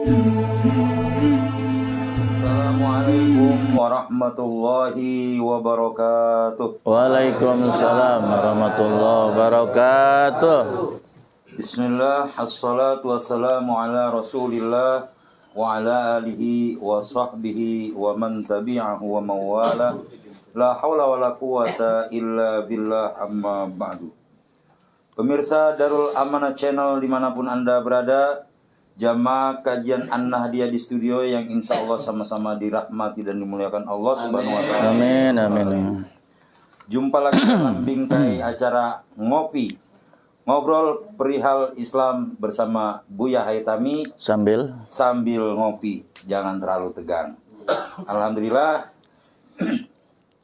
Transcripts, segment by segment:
Assalamualaikum warahmatullahi wabarakatuh. Waalaikumsalam warahmatullahi wabarakatuh. Bismillah, assalatu wassalamu ala rasulillah wa ala alihi wa sahbihi wa man tabi'ahu wa mawala. La hawla wa la quwata illa billah, amma ba'du. Pemirsa Darul Amanah Channel dimanapun Anda berada, jamaah kajian An-Nahdiyah di studio yang insya Allah sama-sama dirahmati dan dimuliakan Allah Subhanahu wa Ta'ala. Amin, amin. Jumpa lagi dalam bingkai acara ngobrol perihal Islam bersama Buya Haitami Sambil ngopi, jangan terlalu tegang. Alhamdulillah,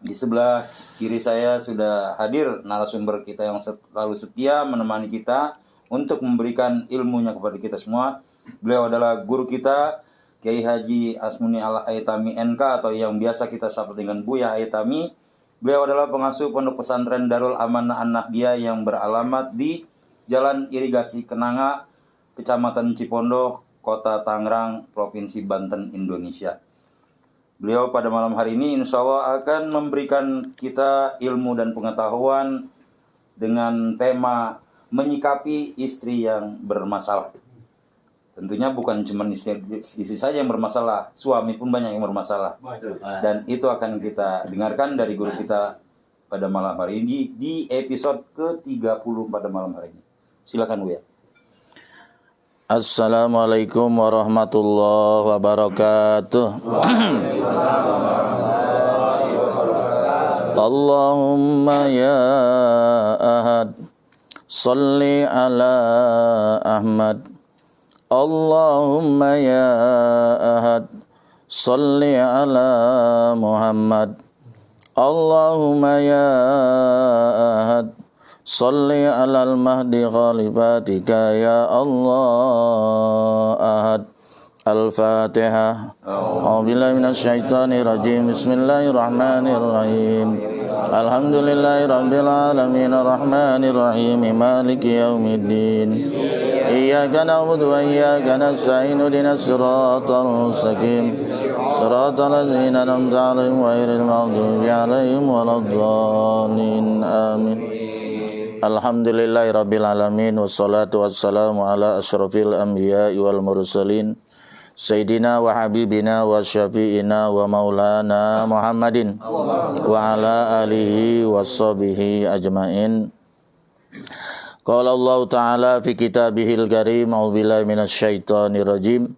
di sebelah kiri saya sudah hadir narasumber kita yang selalu setia menemani kita untuk memberikan ilmunya kepada kita semua. Beliau adalah guru kita, Kiai Haji Asmuni Al-Haitami NK, atau yang biasa kita sapa dengan Buya Haitami. Beliau adalah pengasuh Pondok Pesantren Darul Amanah An-Nahdiyah yang beralamat di Jalan Irigasi Kenanga, Kecamatan Cipondoh, Kota Tangerang, Provinsi Banten, Indonesia. Beliau pada malam hari ini insya Allah akan memberikan kita ilmu dan pengetahuan dengan tema menyikapi istri yang bermasalah. Tentunya bukan cuma istri saja yang bermasalah, suami pun banyak yang bermasalah. Dan itu akan kita dengarkan dari guru kita pada malam hari ini di episode ke-30 pada malam hari ini. Silakan Bu ya. Assalamualaikum warahmatullahi wabarakatuh. Allahumma ya ahad, salli ala Ahmad. Allahumma ya ahad, salli ala Muhammad. Allahumma ya ahad, salli ala al-mahdi ghalibatika ya Allah ahad. Al-Fatihah. A'udzubillahi minasyaitonir rajim. Bismillahirrahmanirrahim. Alhamdulillahirabbil alamin arrahmanir rahim maliki yaumiddin. Iyyaka na'budu wa iyyaka nasta'in ihdinas siratal mustaqim. Siratal ladzina an'amta 'alaihim ghairil maghdubi 'alaihim waladdallin. Amin. Alhamdulillahirabbil alamin wassalatu wassalamu ala asyrafil anbiya'i wal mursalin Sayyidina wa habibina wa syafi'ina wa maulana Muhammadin wa ala alihi wa sahbihi ajma'in. Qala Allah Ta'ala fi kitabihil karim, a'udzubillahi minasyaitonir rajim.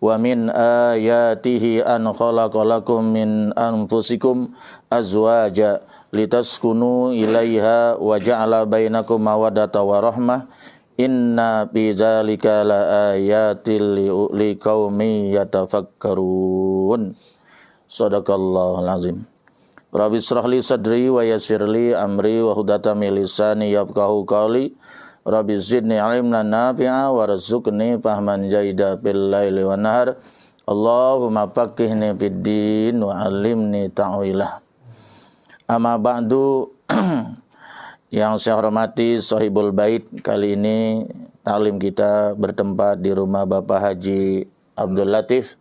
Wa min ayatihi an khalaqalakum min anfusikum azwaja litaskunu ilaiha wa ja'ala bainakum mawaddatan wa rahmah. Inna fi dzalika laayatil liqaumin yatafakkarun. Shadaqallahul azim. Rabbi shrah li sadri wa yassir li amri wa hudatan min lisani yafqahu qawli. Rabbi zidni ilman nafi'a warzuqni fahman jaida fil laili wan nahar. Allahumma faqihni fid din wa 'allimni ta'wilah. Amma ba'du. Yang saya hormati Sahibul Bait, kali ini taklim kita bertempat di rumah Bapak Haji Abdul Latif.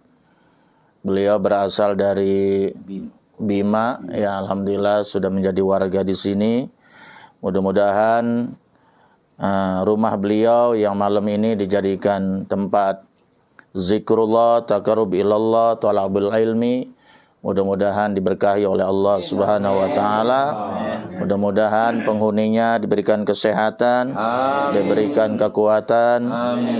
Beliau berasal dari Bima, ya alhamdulillah sudah menjadi warga di sini. Mudah-mudahan rumah beliau yang malam ini dijadikan tempat zikrullah, taqarrub ilallah, talabul ilmi. Mudah-mudahan diberkahi oleh Allah Subhanahu wa Ta'ala. Mudah-mudahan penghuninya diberikan kesehatan, diberikan kekuatan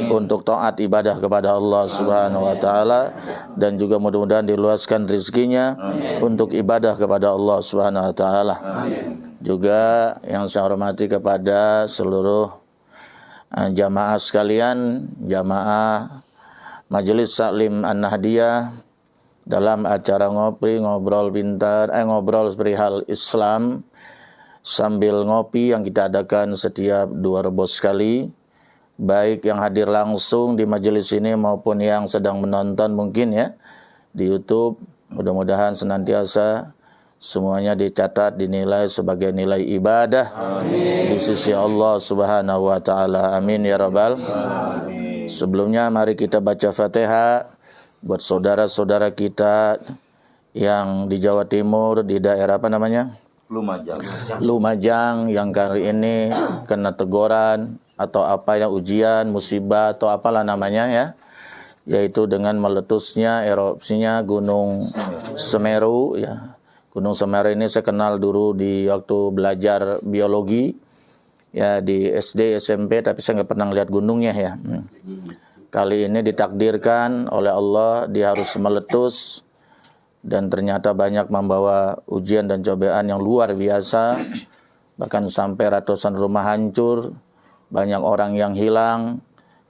untuk taat ibadah kepada Allah Subhanahu wa Ta'ala, dan juga mudah-mudahan diluaskan rezekinya untuk ibadah kepada Allah Subhanahu wa Ta'ala. Juga yang saya hormati kepada seluruh jamaah sekalian, jamaah Majelis Taklim An-Nahdiyah, dalam acara ngobrol perihal Islam sambil ngopi yang kita adakan setiap 2 Rebo sekali, baik yang hadir langsung di majelis ini maupun yang sedang menonton mungkin ya di YouTube. Mudah-mudahan senantiasa semuanya dicatat, dinilai sebagai nilai ibadah di sisi Allah Subhanahu wa Ta'ala. Amin ya rabbal alamin. Sebelumnya mari kita baca Fatihah buat saudara-saudara kita yang di Jawa Timur, di daerah apa namanya? Lumajang yang kali ini kena teguran atau apa ya, ujian, musibah atau apalah namanya ya, yaitu dengan meletusnya erupsinya Gunung Semeru ya. Gunung Semeru ini saya kenal dulu di waktu belajar biologi ya di SD SMP, tapi saya nggak pernah lihat gunungnya ya. Kali ini ditakdirkan oleh Allah dia harus meletus dan ternyata banyak membawa ujian dan cobaan yang luar biasa, bahkan sampai ratusan rumah hancur, banyak orang yang hilang,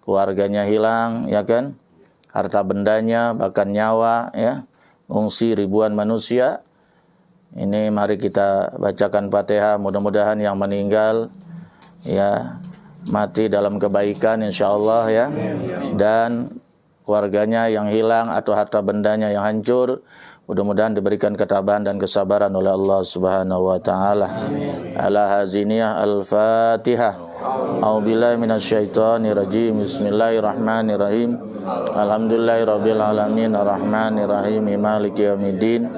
keluarganya hilang ya kan, harta bendanya bahkan nyawa ya, mengungsi ribuan manusia. Ini mari kita bacakan Fatihah, mudah-mudahan yang meninggal ya mati dalam kebaikan insyaallah ya, dan keluarganya yang hilang atau harta bendanya yang hancur mudah-mudahan diberikan ketabahan dan kesabaran oleh Allah Subhanahu wa taala. Ala haziniyah al-Fatihah. A'udzubillahi minasyaitonir rajim. Bismillahirrahmanirrahim. Alhamdulillahirabbil alamin arrahmanir rahim maliki yaumiddin.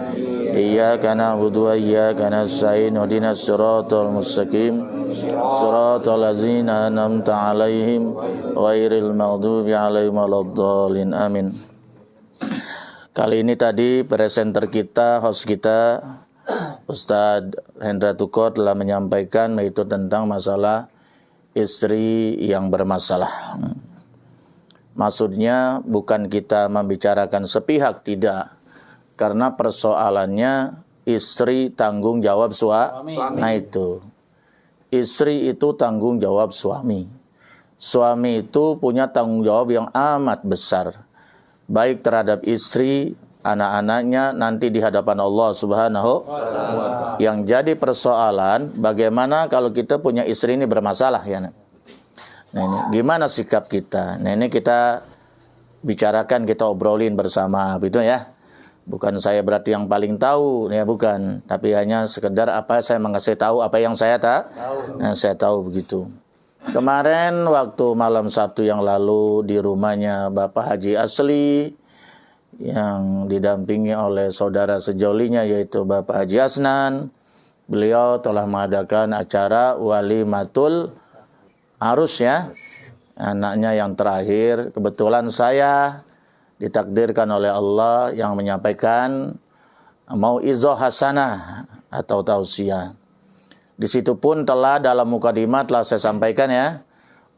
Iyyaka na'budu wa iyyaka nasta'in. Ihdinas siratal mustaqim. Siratal ladzina an'amta 'alaihim ghairil maghdubi 'alaihim waladdallin. Amin. Kali ini tadi presenter kita, host kita, Ustadz Hendra Tuko telah menyampaikan yaitu tentang masalah istri yang bermasalah. Maksudnya bukan kita membicarakan sepihak, tidak. Karena persoalannya istri tanggung jawab suami. Nah itu. Istri itu tanggung jawab suami. Suami itu punya tanggung jawab yang amat besar. Baik terhadap istri, anak-anaknya nanti di hadapan Allah Subhanahu wa ta'ala. Yang jadi persoalan bagaimana kalau kita punya istri ini bermasalah ya. Nah ini gimana sikap kita? Nah ini kita bicarakan, kita obrolin bersama gitu ya. Bukan saya berarti yang paling tahu ya, bukan, tapi hanya sekedar apa saya mengasih tahu apa yang saya tahu. Nah, saya tahu begitu. Kemarin waktu malam Sabtu yang lalu di rumahnya Bapak Haji Asli yang didampingi oleh saudara sejolinya yaitu Bapak Haji Asnan, beliau telah mengadakan acara walimatul arus ya, anaknya yang terakhir. Kebetulan saya ditakdirkan oleh Allah yang menyampaikan mau'izah hasanah atau tausiah. Di situ pun telah dalam mukadimah telah saya sampaikan ya,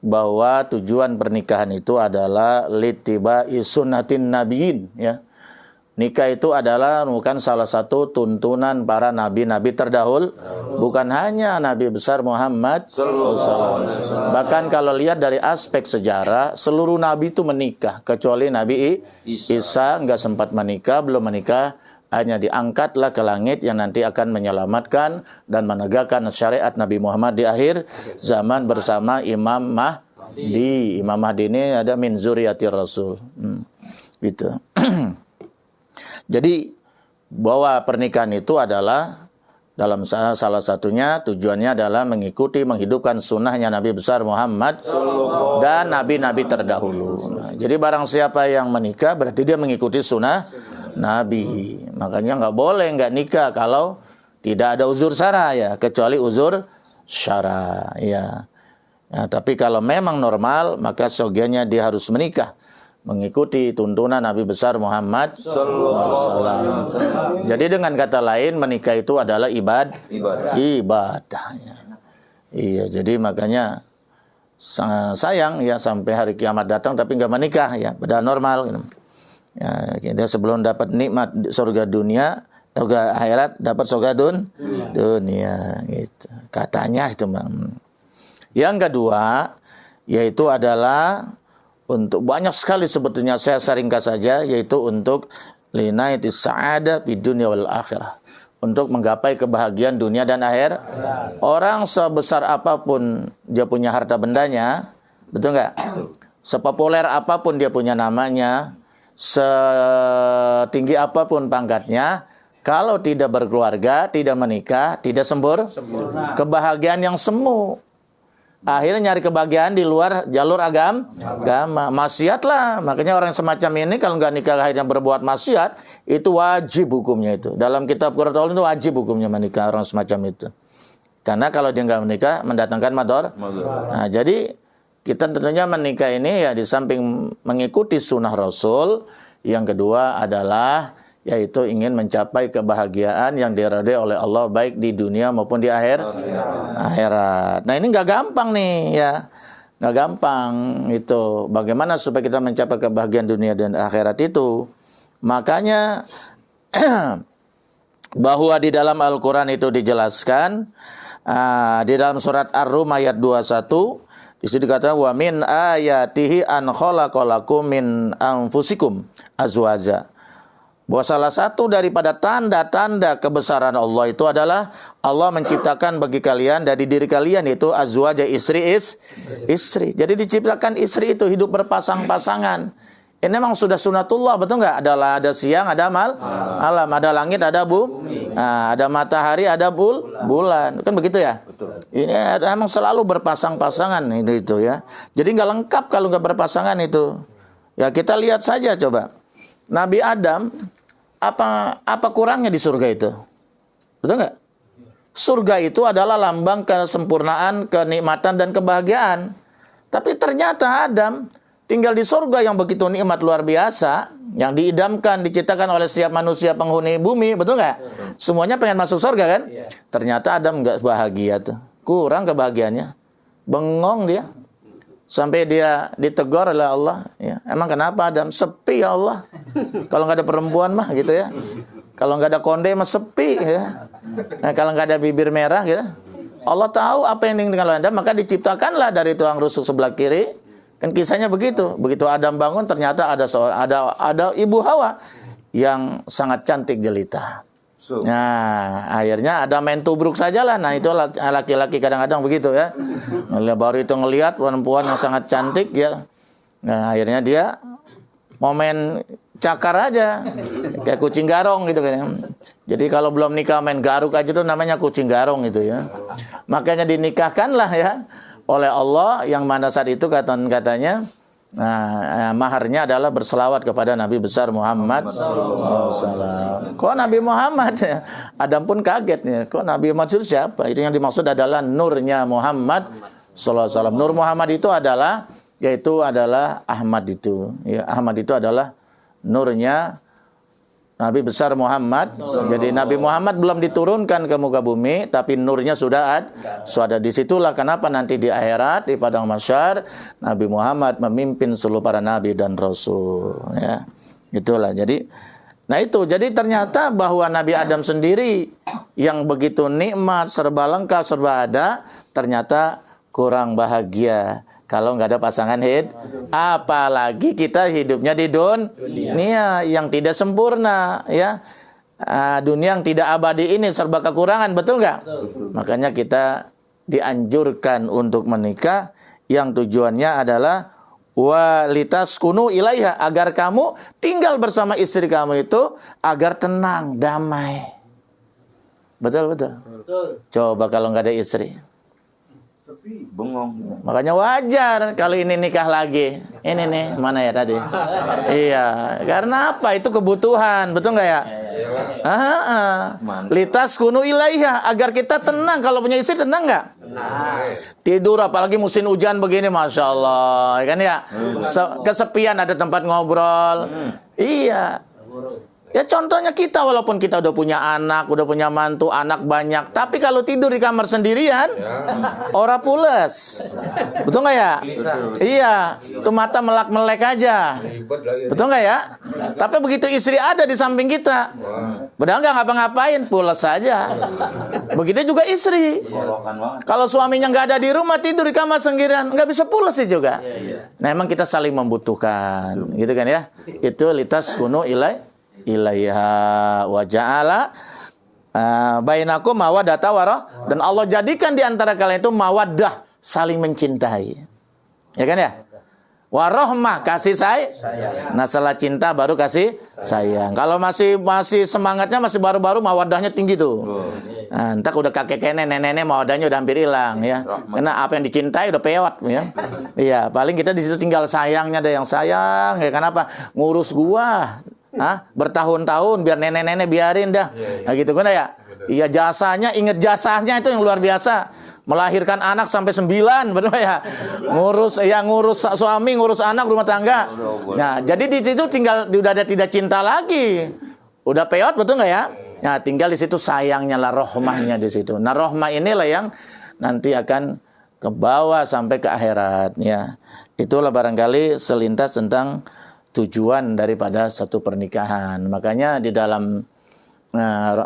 bahwa tujuan pernikahan itu adalah littiba'i sunnatin nabiyyin ya. Nikah itu adalah bukan salah satu tuntunan para nabi-nabi terdahulu, bukan hanya Nabi besar Muhammad SAW. Bahkan kalau lihat dari aspek sejarah, seluruh nabi itu menikah, kecuali Nabi Isa nggak sempat menikah, belum menikah, hanya diangkatlah ke langit yang nanti akan menyelamatkan dan menegakkan syariat Nabi Muhammad di akhir zaman bersama Imam Mahdi. Imam Mahdi ini ada min zuriyatir Rasul. Gitu. Jadi bahwa pernikahan itu adalah dalam salah satunya tujuannya adalah mengikuti menghidupkan sunnahnya Nabi besar Muhammad dan nabi-nabi terdahulu. Nah, jadi barang siapa yang menikah berarti dia mengikuti sunnah Nabi. Makanya nggak boleh nggak nikah kalau tidak ada uzur syara ya, kecuali uzur syara ya. Nah, tapi kalau memang normal maka seyogianya dia harus menikah mengikuti tuntunan Nabi besar Muhammad SAW. Jadi dengan kata lain menikah itu adalah ibadahnya. Iya, jadi makanya sayang ya sampai hari kiamat datang tapi nggak menikah ya, padahal normal. Ya, dia sebelum dapat nikmat surga dunia, surga akhirat dapat surga dunia gitu. Katanya itu, Bang. Yang kedua yaitu adalah untuk banyak sekali sebetulnya saya ringkas saja, yaitu untuk linaitis sa'ada fid dunya wal akhirah. Untuk menggapai kebahagiaan dunia dan akhir. Orang sebesar apapun dia punya harta bendanya, betul nggak? Sepopuler apapun dia punya namanya, setinggi apapun pangkatnya, kalau tidak berkeluarga, tidak menikah, tidak sempurna. Kebahagiaan yang semu. akhirnya nyari kebahagiaan di luar jalur agama. Maksiat lah. Makanya orang semacam ini kalau nggak nikah akhirnya berbuat maksiat, itu wajib hukumnya itu. Dalam kitab Qur'an itu wajib hukumnya menikah orang semacam itu. Karena kalau dia nggak menikah mendatangkan mador. Nah, jadi kita tentunya menikah ini ya di samping mengikuti sunnah Rasul, yang kedua adalah yaitu ingin mencapai kebahagiaan yang diridhai oleh Allah baik di dunia maupun di akhirat. Nah ini nggak gampang nih ya, nggak gampang itu. Bagaimana supaya kita mencapai kebahagiaan dunia dan akhirat itu? Makanya bahwa di dalam Al-Quran itu dijelaskan di dalam surat Ar-Rum ayat 21 di situ dikatakan wa min ayatihi an khalaqalakum min anfusikum azwaja. Bahwa salah satu daripada tanda-tanda kebesaran Allah itu adalah Allah menciptakan bagi kalian dari diri kalian itu azwaja istri. Jadi diciptakan istri itu hidup berpasang-pasangan. Ini memang sudah sunatullah, betul nggak? Ada siang, ada malam, ada langit, ada ada matahari, ada bulan. Kan begitu ya? Betul. Ini memang selalu berpasang-pasangan itu ya. Jadi nggak lengkap kalau nggak berpasangan itu. Ya kita lihat saja coba. Nabi Adam apa kurangnya di surga itu? Betul nggak? Surga itu adalah lambang kesempurnaan, kenikmatan dan kebahagiaan. Tapi ternyata Adam tinggal di surga yang begitu nikmat luar biasa, yang diidamkan, diciptakan oleh setiap manusia penghuni bumi, betul nggak? Semuanya pengen masuk surga kan? Ternyata Adam nggak bahagia tuh, kurang kebahagiaannya, bengong dia. Sampai dia ditegur oleh Allah, ya. Emang kenapa Adam? Sepi ya Allah. Kalau nggak ada perempuan mah gitu ya. Kalau nggak ada konde mah sepi ya. Nah, kalau nggak ada bibir merah gitu. Allah tahu apa yang diinginkan oleh Adam, maka diciptakanlah dari tulang rusuk sebelah kiri. Kan kisahnya begitu. Begitu Adam bangun ternyata ada ibu Hawa yang sangat cantik jelita. Nah, akhirnya ada main tubruk sajalah. Nah, itu laki-laki kadang-kadang begitu ya. Baru itu ngelihat perempuan yang sangat cantik ya. Nah, akhirnya dia mau main cakar aja. Kayak kucing garong gitu kan. Jadi kalau belum nikah main garuk aja tuh namanya kucing garong gitu ya. Makanya dinikahkanlah ya oleh Allah yang mana saat itu katanya maharnya adalah berselawat kepada Nabi besar Muhammad SAW. Kok Nabi Muhammad ya? Adam pun kaget ya. Kok Nabi Muhammad itu siapa? Itu yang dimaksud adalah nurnya Muhammad SAW. Nur Muhammad itu adalah Ahmad itu. Ya, Ahmad itu adalah nurnya Nabi besar Muhammad. Jadi Nabi Muhammad belum diturunkan ke muka bumi, tapi nurnya sudah ada. Disitulah kenapa nanti di akhirat, di padang mahsyar, Nabi Muhammad memimpin seluruh para nabi dan rasul. Ya, itulah. Jadi jadi ternyata bahwa Nabi Adam sendiri yang begitu nikmat, serba lengkap, serba ada, ternyata kurang bahagia kalau nggak ada pasangan apalagi kita hidupnya di dunia yang tidak sempurna ya. Dunia yang tidak abadi ini serba kekurangan, betul nggak? Makanya kita dianjurkan untuk menikah yang tujuannya adalah walitaskunu ilaiha, agar kamu tinggal bersama istri kamu itu agar tenang, damai. Betul. Coba kalau nggak ada istri, bengong. makanya wajar kalau ini nikah lagi. Ini nih, mana ya tadi? Iya, karena apa? Itu kebutuhan, betul nggak ya? Litas kunu ilaiha, agar kita tenang. Kalau punya istri tenang nggak? Tidur, apalagi musim hujan begini, masya Allah, kan ya? Kesepian, ada tempat ngobrol. Iya. Ya contohnya kita, walaupun kita udah punya anak, udah punya mantu, anak banyak, tapi kalau tidur di kamar sendirian, ora pules. Betul nggak ya? Iya, itu mata melek-melek aja. Betul nggak ya? Tapi begitu istri ada di samping kita, padahal nggak ngapa-ngapain, pules saja. Begitu juga istri. Kalau suaminya nggak ada di rumah, tidur di kamar sendirian, nggak bisa pules sih juga. Nah, emang kita saling membutuhkan, gitu kan ya? Itu litas kunu ilaiha wa ja'ala bainakum mawaddata warahmah, dan Allah jadikan di antara kalian itu mawaddah, saling mencintai. Ya kan ya? Warahmah, kasih sayang. Nah, setelah cinta baru kasih sayang. Kalau masih semangatnya masih baru-baru, mawaddahnya tinggi tuh. Nah, entar udah kakek nenek modalnya udah hampir hilang ya. Karena apa yang dicintai udah peot ya. Iya, paling kita di situ tinggal sayangnya, ada yang sayang ya. Kenapa? Ngurus gua. Bertahun-tahun biar nenek-nenek biarin dah. Nah gitu kan ya. Iya, jasanya, inget jasanya itu yang luar biasa. Melahirkan anak sampai 9, betul ya. Ngurus suami, ngurus anak, rumah tangga. Nah, jadi di situ tinggal udah ada tidak cinta lagi. Udah peot, betul nggak ya? Nah, tinggal di situ sayangnya lah, rohmahnya di situ. Nah, rohmah inilah yang nanti akan ke bawah sampai ke akhirat ya. Itulah barangkali selintas tentang tujuan daripada satu pernikahan. Makanya di dalam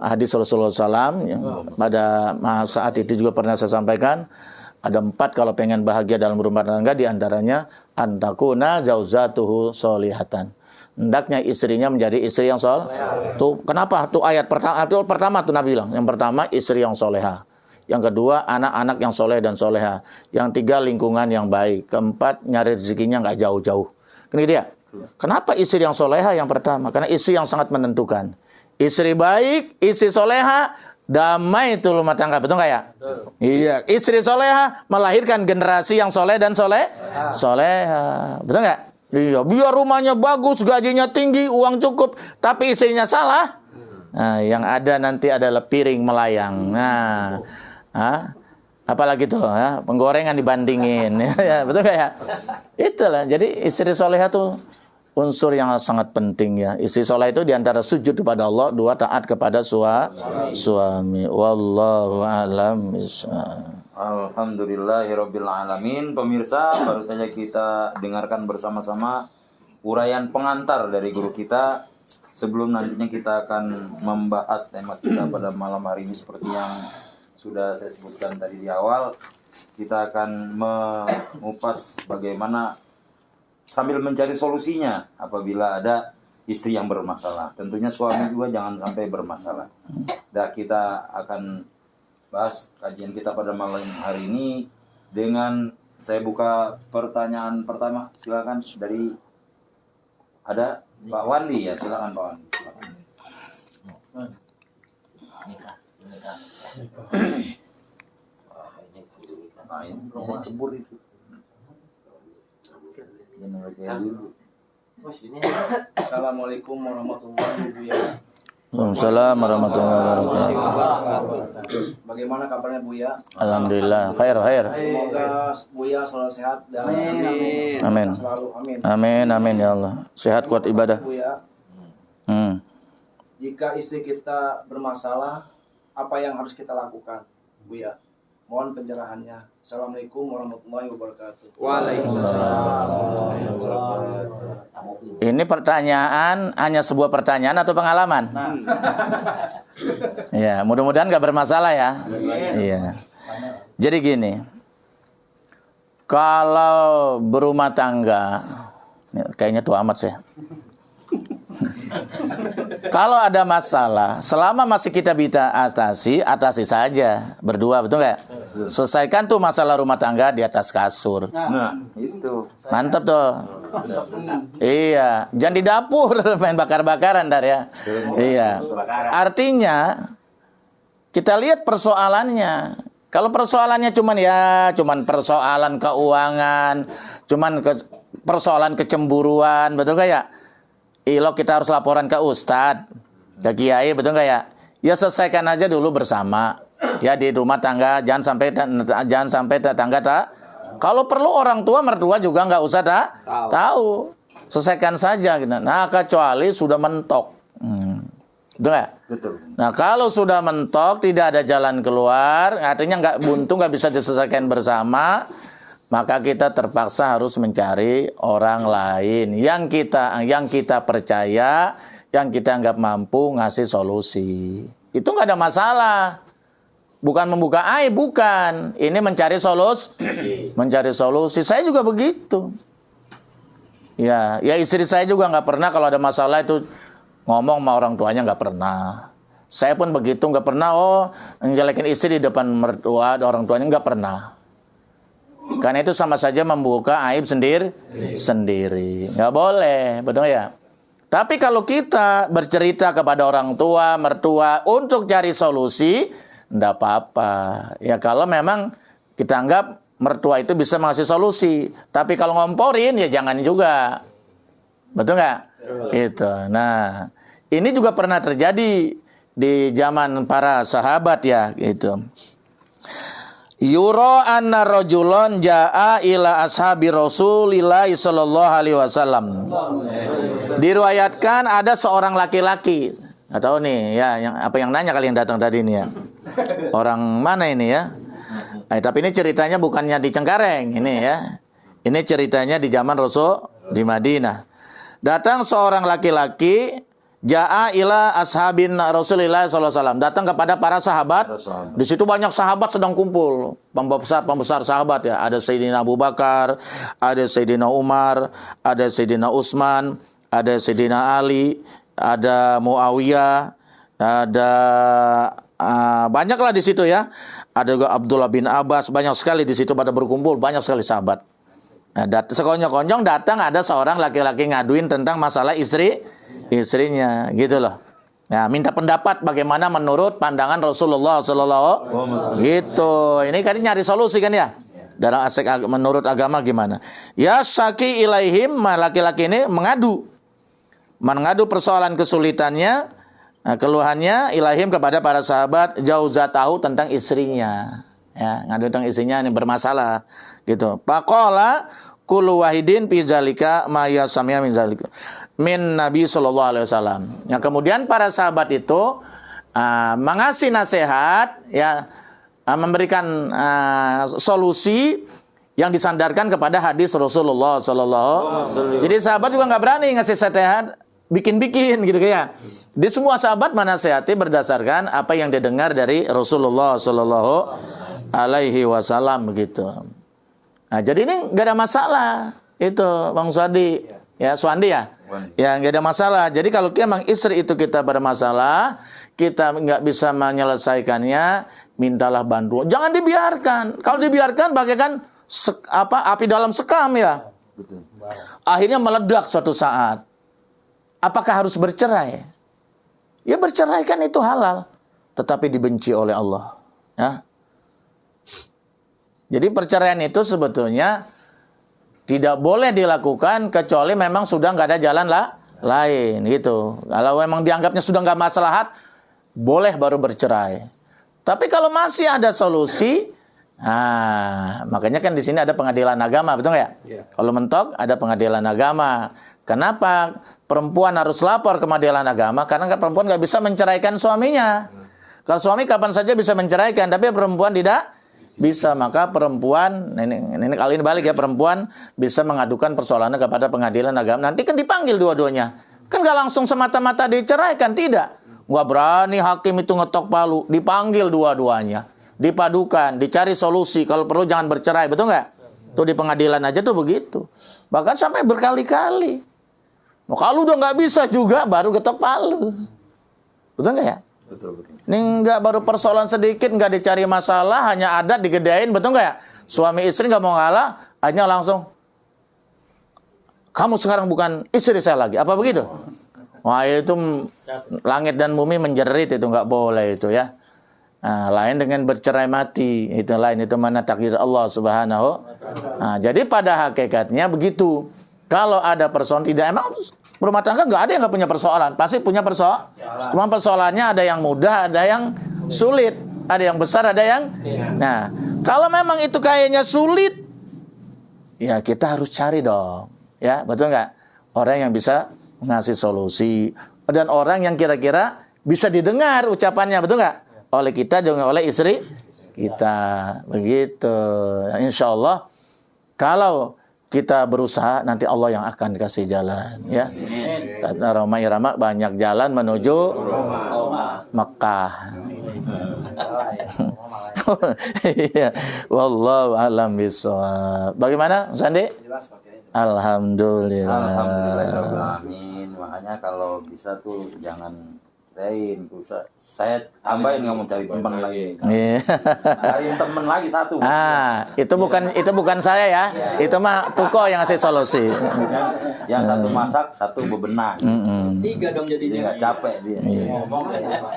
hadis Rasulullah SAW pada saat itu juga pernah saya sampaikan, ada 4 kalau pengen bahagia dalam rumah tangga, diantaranya antakuna zauzatuhu solihatan. Hendaknya istrinya menjadi istri yang soleh. Tuh kenapa? Tuh ayat pertama tuh Nabi bilang. Yang pertama istri yang soleha. Yang kedua anak-anak yang soleh dan soleha. Yang 3 lingkungan yang baik. Keempat nyari rezekinya nggak jauh-jauh. Ini dia. Kenapa istri yang soleha yang pertama? Karena istri yang sangat menentukan. Istri baik, istri soleha, damai itu rumah tangga, betul nggak ya? Iya, istri soleha melahirkan generasi yang soleh dan soleha, betul nggak? Iya, biar rumahnya bagus, gajinya tinggi, uang cukup, tapi istrinya salah. Nah, yang ada nanti adalah piring melayang. Nah, apalagi tuh, penggorengan dibandingin, ya, betul nggak ya? Itulah, jadi istri soleha tuh unsur yang sangat penting ya. Istri soleh itu diantara sujud kepada Allah, 2 taat kepada suami. Wallahu a'lam bishawab. Alhamdulillahirabbil alamin. Pemirsa, baru saja kita dengarkan bersama-sama uraian pengantar dari guru kita sebelum nantinya kita akan membahas tema kita pada malam hari ini. Seperti yang sudah saya sebutkan tadi di awal, kita akan mengupas bagaimana sambil mencari solusinya apabila ada istri yang bermasalah. Tentunya suami juga jangan sampai bermasalah. Dan kita akan bahas kajian kita pada malam hari ini dengan saya buka pertanyaan pertama. Silakan dari ada Pak Wandi ya, silakan Pak Wandi. Nah, ini bisa cebur itu. Assalamualaikum warahmatullahi wabarakatuh. Waalaikumsalam warahmatullahi wabarakatuh. Bagaimana kabarnya Buya? Alhamdulillah, khair. Semoga Buya selalu sehat dan Amin. selalu amin. Amin ya Allah. Sehat kuat ibadah. Buya, jika istri kita bermasalah, apa yang harus kita lakukan, Buya? Mohon pencerahannya. Assalamualaikum warahmatullahi wabarakatuh. Waalaikumsalam. Ini pertanyaan hanya sebuah pertanyaan atau pengalaman? Ya, mudah-mudahan nggak bermasalah ya. Iya. Jadi gini, kalau berumah tangga, kayaknya tua amat sih. Kalau ada masalah, selama masih kita bisa atasi saja berdua, betul nggak? Selesaikan tuh masalah rumah tangga di atas kasur. Nah, itu. Mantap tuh. Iya, jangan di dapur main bakar-bakaran dar ya. Iya. Artinya kita lihat persoalannya. Kalau persoalannya cuman persoalan keuangan, persoalan kecemburuan, betul nggak ya? Kita harus laporan ke ustadz, ke kiai, betul nggak ya? Ya selesaikan aja dulu bersama. Ya di rumah tangga, jangan sampai tetangga tak. Kalau perlu orang tua mertua juga nggak usah tahu. Selesaikan saja. Nah kecuali sudah mentok, betul nggak? Betul. Nah kalau sudah mentok, tidak ada jalan keluar, artinya nggak buntu, nggak bisa diselesaikan bersama. Maka kita terpaksa harus mencari orang lain yang kita percaya, yang kita anggap mampu ngasih solusi. Itu nggak ada masalah. Bukan membuka aib, bukan. Ini mencari solusi. Saya juga begitu. Ya istri saya juga nggak pernah kalau ada masalah itu ngomong sama orang tuanya, nggak pernah. Saya pun begitu, nggak pernah menjelekin istri di depan mertua orang tuanya, nggak pernah. Karena itu sama saja membuka aib sendiri. Nggak boleh, betul ya? Tapi kalau kita bercerita kepada orang tua, mertua untuk cari solusi, enggak apa-apa. Ya kalau memang kita anggap mertua itu bisa ngasih solusi. Tapi kalau ngomporin ya jangan juga. Betul nggak? Itu. Nah, ini juga pernah terjadi di zaman para sahabat ya, gitu. Yura anna rajulun jaa ila ashabi Rasulillah sallallahu alaihi wasallam. Diriwayatkan ada seorang laki-laki. Nggak tahu nih ya, yang nanya kali yang datang tadi ini ya. Orang mana ini ya? Tapi ini ceritanya bukannya di Cengkareng ini ya. Ini ceritanya di zaman Rasul di Madinah. Datang seorang laki-laki jaa ila ashabin Rasulillah sallallahu alaihi wasallam. Datang kepada para sahabat. Di situ banyak sahabat sedang kumpul. Pembesar sahabat ya. Ada Sayyidina Abu Bakar, ada Sayyidina Umar, ada Sayyidina Utsman, ada Sayyidina Ali, ada Muawiyah, ada banyaklah di situ ya. Ada juga Abdullah bin Abbas, banyak sekali di situ pada berkumpul, banyak sekali sahabat. Nah, sekonyong-konyong datang ada seorang laki-laki ngaduin tentang masalah istrinya, gitu loh. Nah, minta pendapat bagaimana menurut pandangan Rasulullah sallallahu alaihi wasallam. Gitu. Ini kan nyari solusi kan ya? Dalam aspek menurut agama gimana? Ya syaki ilaihim, laki-laki ini mengadu persoalan kesulitannya, keluhannya ilaihim kepada para sahabat jauzatahu tentang istrinya. Ya, ngadu tentang istrinya ini bermasalah gitu. Faqala kullu wahidin fi zalika ma yasmi'a min zalika min Nabi sallallahu alaihi wasallam. Ya, kemudian para sahabat itu mengasih nasihat ya, memberikan solusi yang disandarkan kepada hadis Rasulullah sallallahu alaihi wasallam. Jadi sahabat juga nggak berani ngasih nasihat bikin-bikin gitu ya. Di semua sahabat menasihati berdasarkan apa yang didengar dari Rasulullah sallallahu alaihi wasallam begitu. Nah, jadi ini nggak ada masalah itu Bang Swandi ya, Swandi ya. Ya nggak ada masalah. Jadi kalau memang istri itu kita bermasalah, kita nggak bisa menyelesaikannya, mintalah bantuan. Jangan dibiarkan. Kalau dibiarkan bagaikan api dalam sekam ya. Akhirnya meledak suatu saat. Apakah harus bercerai? Ya bercerai kan itu halal, tetapi dibenci oleh Allah. Ya. Jadi perceraian itu sebetulnya tidak boleh dilakukan kecuali memang sudah nggak ada jalan lain gitu. Kalau memang dianggapnya sudah nggak maslahat, boleh baru bercerai. Tapi kalau masih ada solusi, makanya kan di sini ada pengadilan agama, betul nggak ya? Yeah. Kalau mentok ada pengadilan agama. Kenapa perempuan harus lapor ke pengadilan agama? Karena perempuan nggak bisa menceraikan suaminya. Kalau suami kapan saja bisa menceraikan, tapi perempuan tidak bisa. Maka perempuan, ini kali ini balik ya, perempuan bisa mengadukan persoalannya kepada pengadilan agama. Nanti kan dipanggil dua-duanya. Kan nggak langsung semata-mata diceraikan, tidak. Nggak berani hakim itu ngetok palu, dipanggil dua-duanya, dipadukan, dicari solusi. Kalau perlu jangan bercerai, betul nggak? Tuh di pengadilan aja tuh begitu. Bahkan sampai berkali-kali. Nah, kalau udah nggak bisa juga, baru ketok palu. Betul nggak ya? Betul. Ini nggak baru persoalan sedikit, nggak dicari masalah, hanya adat digedein, betul nggak ya? Suami istri nggak mau ngalah, hanya langsung, kamu sekarang bukan istri saya lagi. Apa begitu? Wah, itu langit dan bumi menjerit, itu nggak boleh itu ya. Nah, lain dengan bercerai mati, itu lain, itu mana takdir Allah subhanahu. Nah, jadi pada hakikatnya begitu. Kalau ada persoalan, tidak, emang rumah tangga nggak ada yang nggak punya persoalan, pasti punya persoalan. Cuma persoalannya ada yang mudah, ada yang sulit, ada yang besar, ada yang. Nah, kalau memang itu kayaknya sulit, ya kita harus cari dong, ya betul nggak? Orang yang bisa ngasih solusi dan orang yang kira-kira bisa didengar ucapannya, betul nggak? Oleh kita juga oleh istri kita, begitu. Insya Allah kalau kita berusaha, nanti Allah yang akan kasih jalan ya. Kata Roma Irama, banyak jalan menuju Mekah. Wallahu a'lam bishawab. Bagaimana Sandi? Alhamdulillah. Alhamdulillah. Amin. Makanya kalau bisa tuh jangan Kirain saya tambahin nggak mau cari teman lagi. Iya. Cari teman lagi satu. Itu bukan saya ya. Itu mah Tuko yang ngasih solusi. Yang satu masak, satu bebenah. Tiga dong Jadi jadinya. nggak capek dia.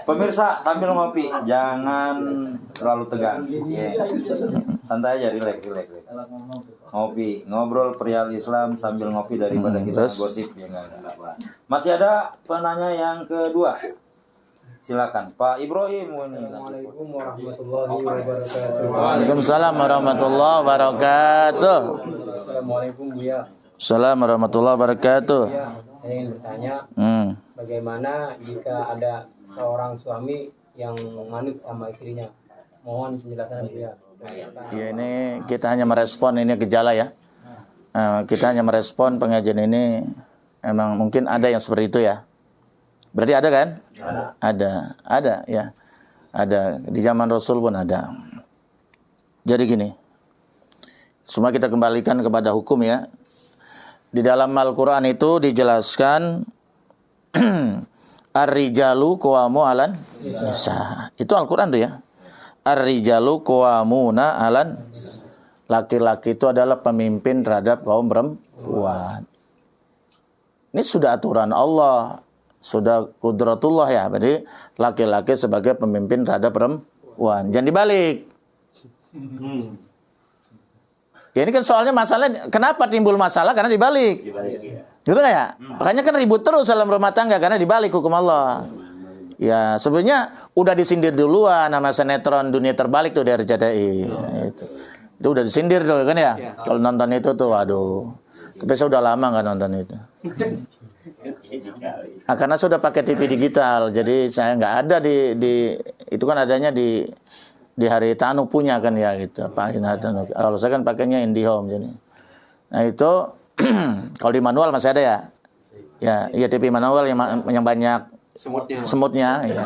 Pemirsa sambil ngopi, jangan terlalu tegang. Iya. Santai aja, relax. Ngopi, ngobrol perihal Islam sambil ngopi daripada kita Terus? gosip ya nggak apa. Masih ada penanya yang kedua. Silakan Pak Ibrahim. Assalamualaikum warahmatullahi wabarakatuh. Waalaikumsalam warahmatullahi wabarakatuh. Assalamualaikum Buya. Assalamualaikum warahmatullahi wabarakatuh. Ya, saya ingin bertanya, bagaimana jika ada seorang suami yang manut sama istrinya? Mohon penjelasan Buya. Ya, ini kita hanya merespon ini gejala ya. Kita hanya merespon pengajian ini. Emang mungkin ada yang seperti itu ya. Berarti ada kan? Ada ya. Ada di zaman Rasul pun ada. Jadi gini. Semua kita kembalikan kepada hukum ya. Di dalam Al-Qur'an itu dijelaskan ar-rijalu qawwamu 'alan nisa. Itu Al-Qur'an tuh ya. Ar-rijalu qawwamuna 'alan, laki-laki itu adalah pemimpin terhadap kaum perempuan. Ini sudah aturan Allah, sudah kudratullah ya. Jadi laki-laki sebagai pemimpin terhadap perempuan. Jangan dibalik. Ya ini kan soalnya masalah, kenapa timbul masalah? Karena dibalik. Gitu nggak ya? Makanya kan ribut terus dalam rumah tangga karena dibalik hukum Allah. Ya sebenarnya udah disindir duluan nama sinetron Dunia Terbalik tuh dari RCTI. Itu udah disindir tuh kan ya? Kalau nonton itu tuh, waduh. Tapi saya udah lama nggak nonton itu. Karena sudah pakai TV digital, jadi saya nggak ada di itu kan adanya di hari Tanu punya kan ya gitu. Pak Hinatan. Kalau saya kan pakainya IndiHome jadi. Nah itu kalau di manual masih ada ya. Ya TV manual yang banyak semutnya. Ya.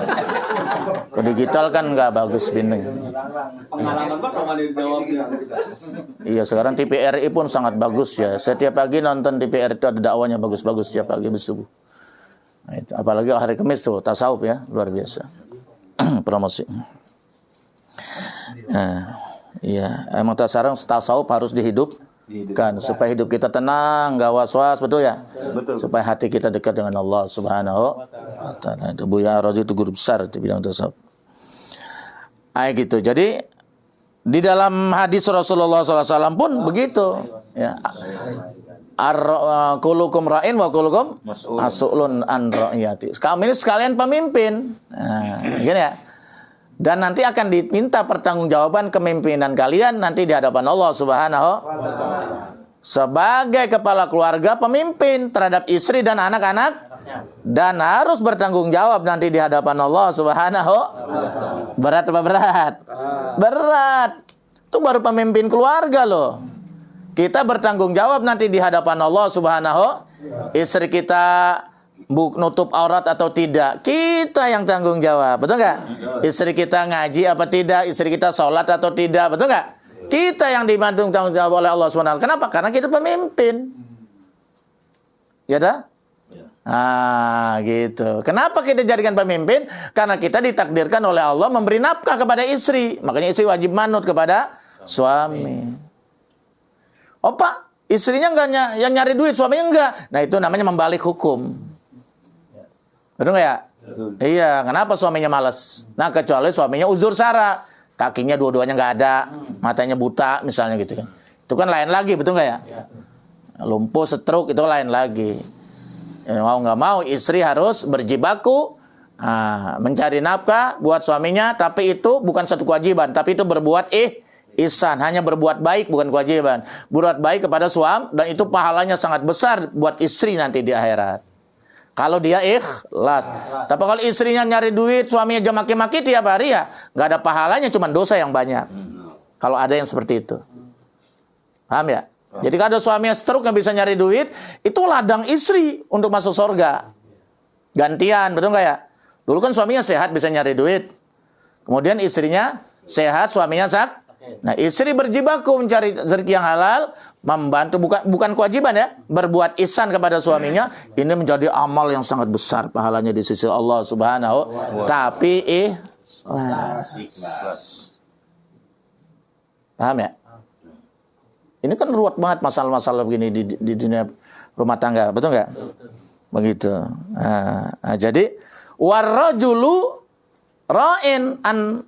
Kalau digital kan nggak bagus bindeng. Pengalaman Pak kapan dijawabnya? Iya sekarang TVRI pun sangat bagus ya. Setiap pagi nonton TVRI itu ada dakwanya bagus-bagus setiap pagi bersubuh. Nah, itu. Apalagi hari Kamis tuh tasawuf ya luar biasa. Promosi. Nah, iya emang tasawuf harus dihidupkan supaya hidup kita tenang, nggak was-was, betul ya? Betul. Supaya hati kita dekat dengan Allah Subhanahu wa taala. Itu Buya Razi itu guru besar di bidang tasawuf. Gitu. Jadi di dalam hadis Rasulullah SAW pun begitu. Ya. Kulukum ra'in wa kulukum mas'ulun an ra'iyati. Kamu ini sekalian pemimpin. Nah, gini ya. Dan nanti akan diminta pertanggungjawaban kepemimpinan kalian nanti di hadapan Allah Subhanahu sebagai kepala keluarga, pemimpin terhadap istri dan anak-anak, dan harus bertanggung jawab nanti di hadapan Allah Subhanahu. Berat apa berat? Berat. Itu baru pemimpin keluarga loh. Kita bertanggung jawab nanti di hadapan Allah Subhanahu. Istri kita nutup aurat atau tidak, kita yang tanggung jawab, betul nggak? Istri kita ngaji apa tidak, istri kita sholat atau tidak, betul nggak? Kita yang dibantu tanggung jawab oleh Allah SWT. Kenapa? Karena kita pemimpin. Ya dah? Gitu. Kenapa kita jadikan pemimpin? Karena kita ditakdirkan oleh Allah memberi nafkah kepada istri. Makanya istri wajib manut kepada suami. Pak, istrinya enggak yang nyari duit, suaminya enggak. Nah, itu namanya membalik hukum. Betul nggak ya? Betul. Iya, kenapa suaminya malas? Nah, kecuali suaminya uzur sara. Kakinya dua-duanya nggak ada, matanya buta misalnya gitu kan. Itu kan lain lagi, betul nggak ya? Lumpuh, stroke, itu lain lagi. Mau nggak mau, istri harus berjibaku, mencari nafkah buat suaminya, tapi itu bukan satu kewajiban, tapi itu berbuat ihsan, hanya berbuat baik, bukan kewajiban. Berbuat baik kepada suami, dan itu pahalanya sangat besar buat istri nanti di akhirat. Kalau dia ikhlas. Tapi kalau istrinya nyari duit, suaminya aja maki-maki tiap hari ya, nggak ada pahalanya, cuma dosa yang banyak. Kalau ada yang seperti itu. Paham ya? Jadi kalau suaminya stroke nggak bisa nyari duit, itu ladang istri untuk masuk surga. Gantian, betul nggak ya? Dulu kan suaminya sehat bisa nyari duit. Kemudian istrinya sehat, suaminya sakit. Nah, istri berjibaku mencari rezeki yang halal membantu, bukan kewajiban ya, berbuat ihsan kepada suaminya, ini menjadi amal yang sangat besar pahalanya di sisi Allah Subhanahu. Tapi ikhlas. Paham ya? Ini kan ruwet banget masalah-masalah begini di dunia rumah tangga, betul nggak? Begitu. Nah, jadi warrajulu ra'in an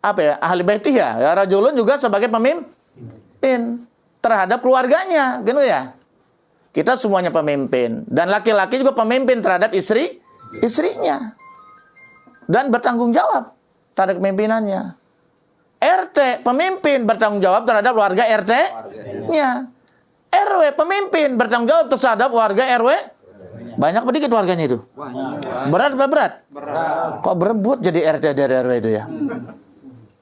ahli baitih ya, rajulun juga sebagai pemimpin terhadap keluarganya, gitu ya. Kita semuanya pemimpin dan laki-laki juga pemimpin terhadap istrinya dan bertanggung jawab terhadap kepemimpinannya. RT pemimpin bertanggung jawab terhadap warga RT-nya. RW pemimpin bertanggung jawab terhadap warga RW. Banyak apa dikit warganya itu? Berat apa berat? Kok berebut jadi RT dari RW itu ya?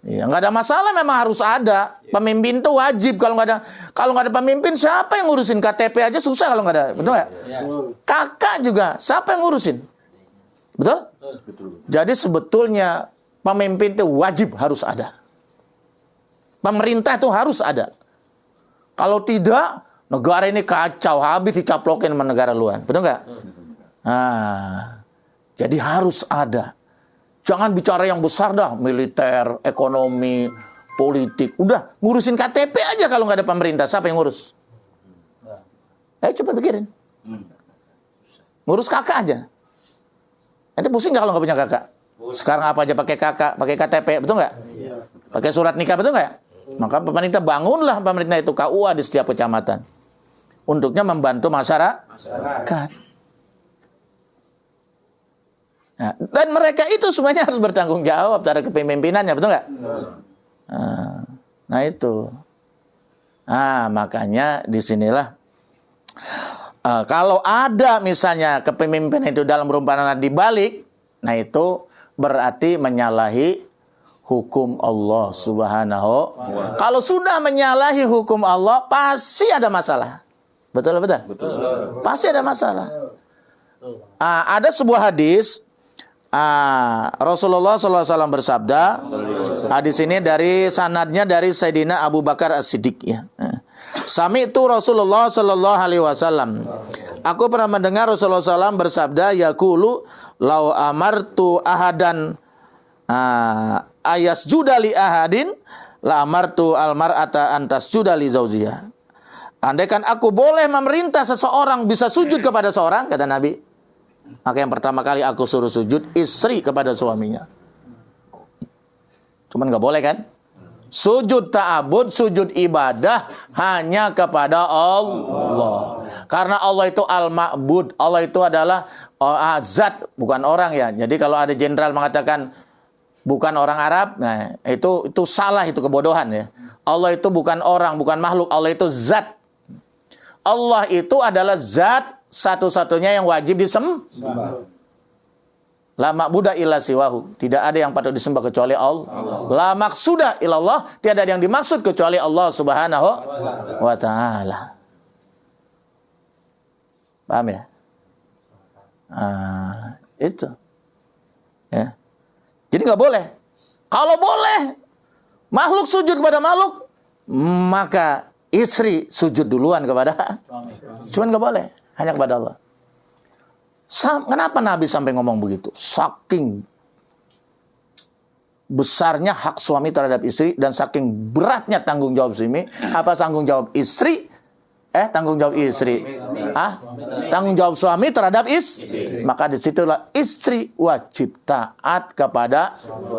Ya, nggak ada masalah, memang harus ada pemimpin, itu wajib. Kalau nggak ada pemimpin, siapa yang ngurusin KTP aja susah kalau nggak ada, betul nggak? Kakak juga, siapa yang ngurusin? Betul? Jadi sebetulnya pemimpin itu wajib harus ada. Pemerintah itu harus ada. Kalau tidak, negara ini kacau, habis dicaplokin sama negara luar, betul nggak? Nah, jadi harus ada. Jangan bicara yang besar dah, militer, ekonomi, politik. Udah, ngurusin KTP aja kalau nggak ada pemerintah. Siapa yang ngurus? Coba pikirin. Ngurus kakak aja. Nanti pusing nggak kalau nggak punya kakak? Sekarang apa aja pakai kakak, pakai KTP, betul nggak? Pakai surat nikah, betul nggak? Maka pemerintah bangunlah pemerintah itu KUA di setiap kecamatan. Untuknya membantu masyarakat. Nah, dan mereka itu semuanya harus bertanggung jawab terhadap kepemimpinannya, betul nggak? Nah itu. Makanya disinilah kalau ada misalnya kepemimpinan itu dalam perumpamaan dibalik, nah itu berarti menyalahi hukum Allah Subhanahu. Kalau sudah menyalahi hukum Allah, pasti ada masalah. Betul. Pasti ada masalah. Ada sebuah hadis. Rasulullah SAW bersabda, hadis ini dari sanadnya dari Sayyidina Abu Bakar As-Siddiq ya. Sami'tu Rasulullah sallallahu alaihi wasallam. Aku pernah mendengar Rasulullah SAW bersabda, yaqulu law amartu ahadan ayasjuda li ahadin la amartu almar'ata antas juda li zaujiha. Andaikan aku boleh memerintah seseorang bisa sujud kepada seorang, kata Nabi, maka yang pertama kali aku suruh sujud istri kepada suaminya. Cuman nggak boleh kan? Sujud ta'abud, sujud ibadah hanya kepada Allah. Karena Allah itu al-ma'bud. Allah itu adalah zat, bukan orang ya. Jadi kalau ada jenderal mengatakan bukan orang Arab, nah itu salah, itu kebodohan ya. Allah itu bukan orang, bukan makhluk. Allah itu zat. Allah itu adalah zat satu-satunya yang wajib disembah. La ma'buda illa siwahu. Tidak ada yang patut disembah kecuali Allah. La maqsuda illallah. Tiada ada yang dimaksud kecuali Allah Subhanahu wa ta'ala. Paham ya? Itu. Ya. Jadi nggak boleh. Kalau boleh makhluk sujud kepada makhluk, maka istri sujud duluan kepada. Cuman nggak boleh. Hanya kepada Allah. Kenapa Nabi sampai ngomong begitu? Saking besarnya hak suami terhadap istri dan saking beratnya tanggung jawab suami. Apa tanggung jawab istri? Tanggung jawab istri. Tanggung jawab suami terhadap istri. Maka disitulah istri wajib taat kepada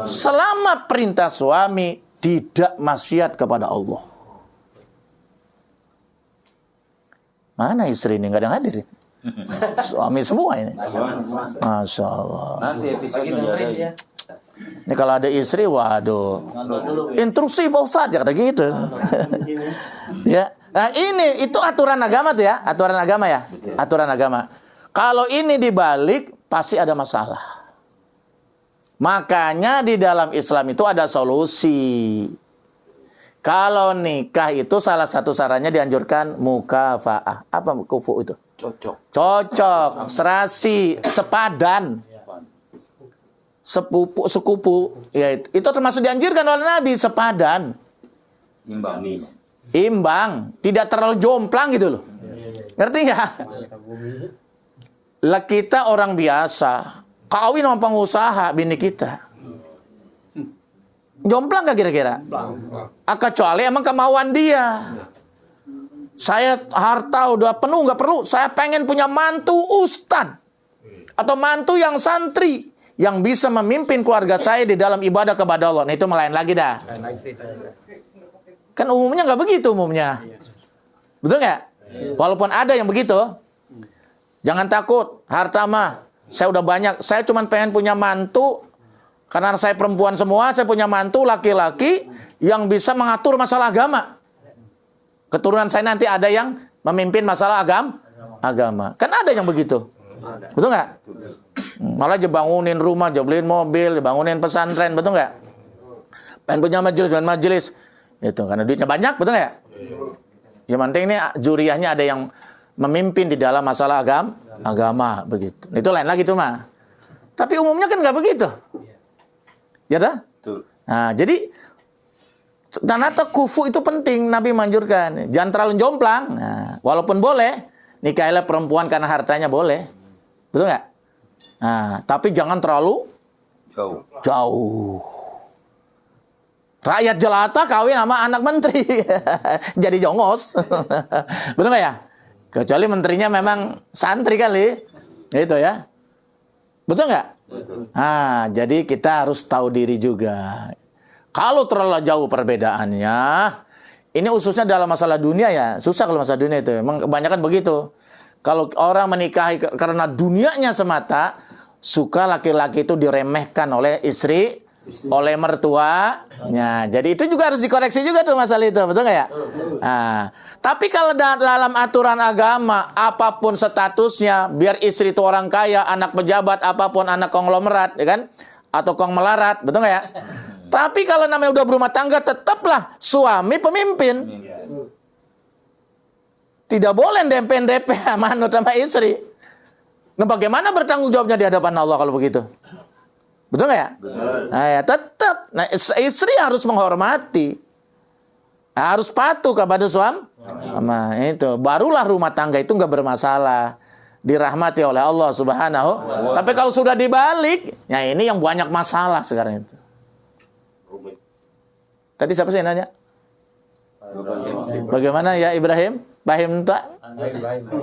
selama perintah suami tidak maksiat kepada Allah. Mana istri ini? Nggak ada yang hadir. Suami semua ini. Masya Allah. Nanti episode ya. Ini kalau ada istri, waduh, intrusi Pak Ustadz, ya kata gitu. Ya. Nah ini, itu aturan agama tuh ya. Aturan agama ya. Aturan agama. Kalau ini dibalik, pasti ada masalah. Makanya di dalam Islam itu ada solusi. Kalau nikah itu salah satu sarannya dianjurkan mukafa'ah. Apa kufu itu? Cocok, serasi, sepadan, sekupu. Ya, itu termasuk dianjurkan oleh Nabi, sepadan. imbang, tidak terlalu jomplang gitu loh. Ngerti nggak? Lah kita orang biasa, kawin sama pengusaha bini kita. Jomplang gak kira-kira? Kecuali emang kemauan dia. Saya harta udah penuh, nggak perlu. Saya pengen punya mantu ustad atau mantu yang santri yang bisa memimpin keluarga saya di dalam ibadah kepada Allah. Nah, itu melain lagi dah. Kan umumnya nggak begitu umumnya. Betul nggak? Walaupun ada yang begitu, jangan takut. Harta mah saya udah banyak. Saya cuma pengen punya mantu. Karena saya perempuan semua, saya punya mantu laki-laki yang bisa mengatur masalah agama. Keturunan saya nanti ada yang memimpin masalah agama. Kan ada yang begitu. Betul nggak? Malah dibangunin rumah, dibeliin mobil, dibangunin pesantren, betul nggak? Pengen punya majelis. Itu karena duitnya banyak, betul nggak? Yang penting ini juriyahnya ada yang memimpin di dalam masalah agama, begitu. Itu lain lagi tuh mah. Tapi umumnya kan nggak begitu. Ya dah? Nah, jadi tanata kufu itu penting, Nabi manjurkan. Jangan terlalu jomplang. Nah, walaupun boleh, nikahilah perempuan karena hartanya boleh. Betul nggak? Nah, tapi jangan terlalu jauh. Rakyat jelata kawin sama anak menteri. Jadi jongos. Betul nggak ya? Kecuali menterinya memang santri kali. Gitu ya. Betul nggak? Nah, jadi kita harus tahu diri juga. Kalau terlalu jauh perbedaannya, ini khususnya dalam masalah dunia ya, susah kalau masalah dunia itu. Memang kebanyakan begitu. Kalau orang menikahi karena dunianya semata, suka laki-laki itu diremehkan oleh istri, oleh mertuanya. Jadi itu juga harus dikoreksi juga tuh masalah itu, betul nggak ya? Nah, tapi kalau dalam aturan agama, apapun statusnya, biar istri itu orang kaya, anak pejabat, apapun anak konglomerat, ya kan? Atau kongmelarat, betul nggak ya? Tapi kalau namanya udah berumah tangga, tetaplah suami pemimpin. Tidak boleh DP manut sama istri. Nah, bagaimana bertanggung jawabnya di hadapan Allah kalau begitu? Betul nggak ya? Nah, ya tetap. Nah, istri harus menghormati. Harus patuh kepada suami. Nah, itu. Barulah rumah tangga itu nggak bermasalah. Dirahmati oleh Allah Subhanahu. Tapi kalau sudah dibalik, ya ini yang banyak masalah sekarang itu. Tadi siapa sih yang nanya? Bagaimana ya Ibrahim? Bahim tak?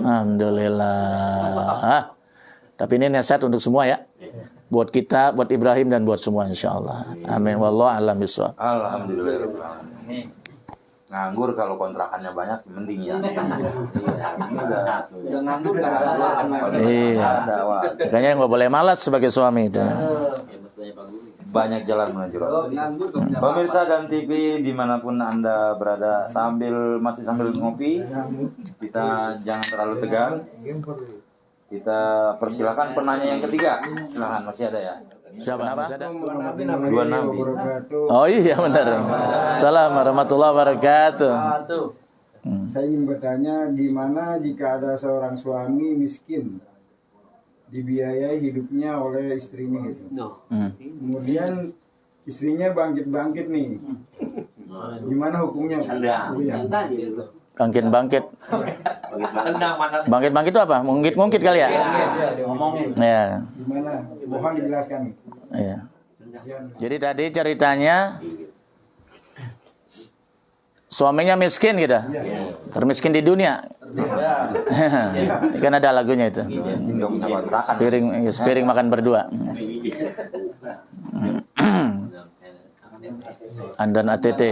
Alhamdulillah. Tapi ini nasihat untuk semua ya. Buat kita, buat Ibrahim dan buat semua insyaallah. Amin. Wallahu a'lam bishawab. Alhamdulillah. Nganggur kalau kontrakannya banyak mending ya. Udah nganggur kan ada. Iya. Makanya nggak boleh malas sebagai suami itu. Banyak jalan menuju roh. Pemirsa dan TV dimanapun Anda berada, masih sambil ngopi, kita jangan terlalu tegang. Kita persilakan penanya yang ketiga. Silakan, masih ada ya. Siapa? Dua nabi. Oh iya benar. Assalamualaikum warahmatullahi wabarakatuh. Saya ingin bertanya, gimana jika ada seorang suami miskin, dibiayai hidupnya oleh istrinya gitu. Kemudian istrinya bangkit nih. Gimana hukumnya? Iya. Bangkit. Bangkit itu apa? Ngungkit kali ya? Ya. Gimana? Mohon dijelaskan. Iya. Jadi tadi ceritanya suaminya miskin gitu. Termiskin di dunia. Kan ada lagunya itu. Spiring makan berdua. Andan ATT.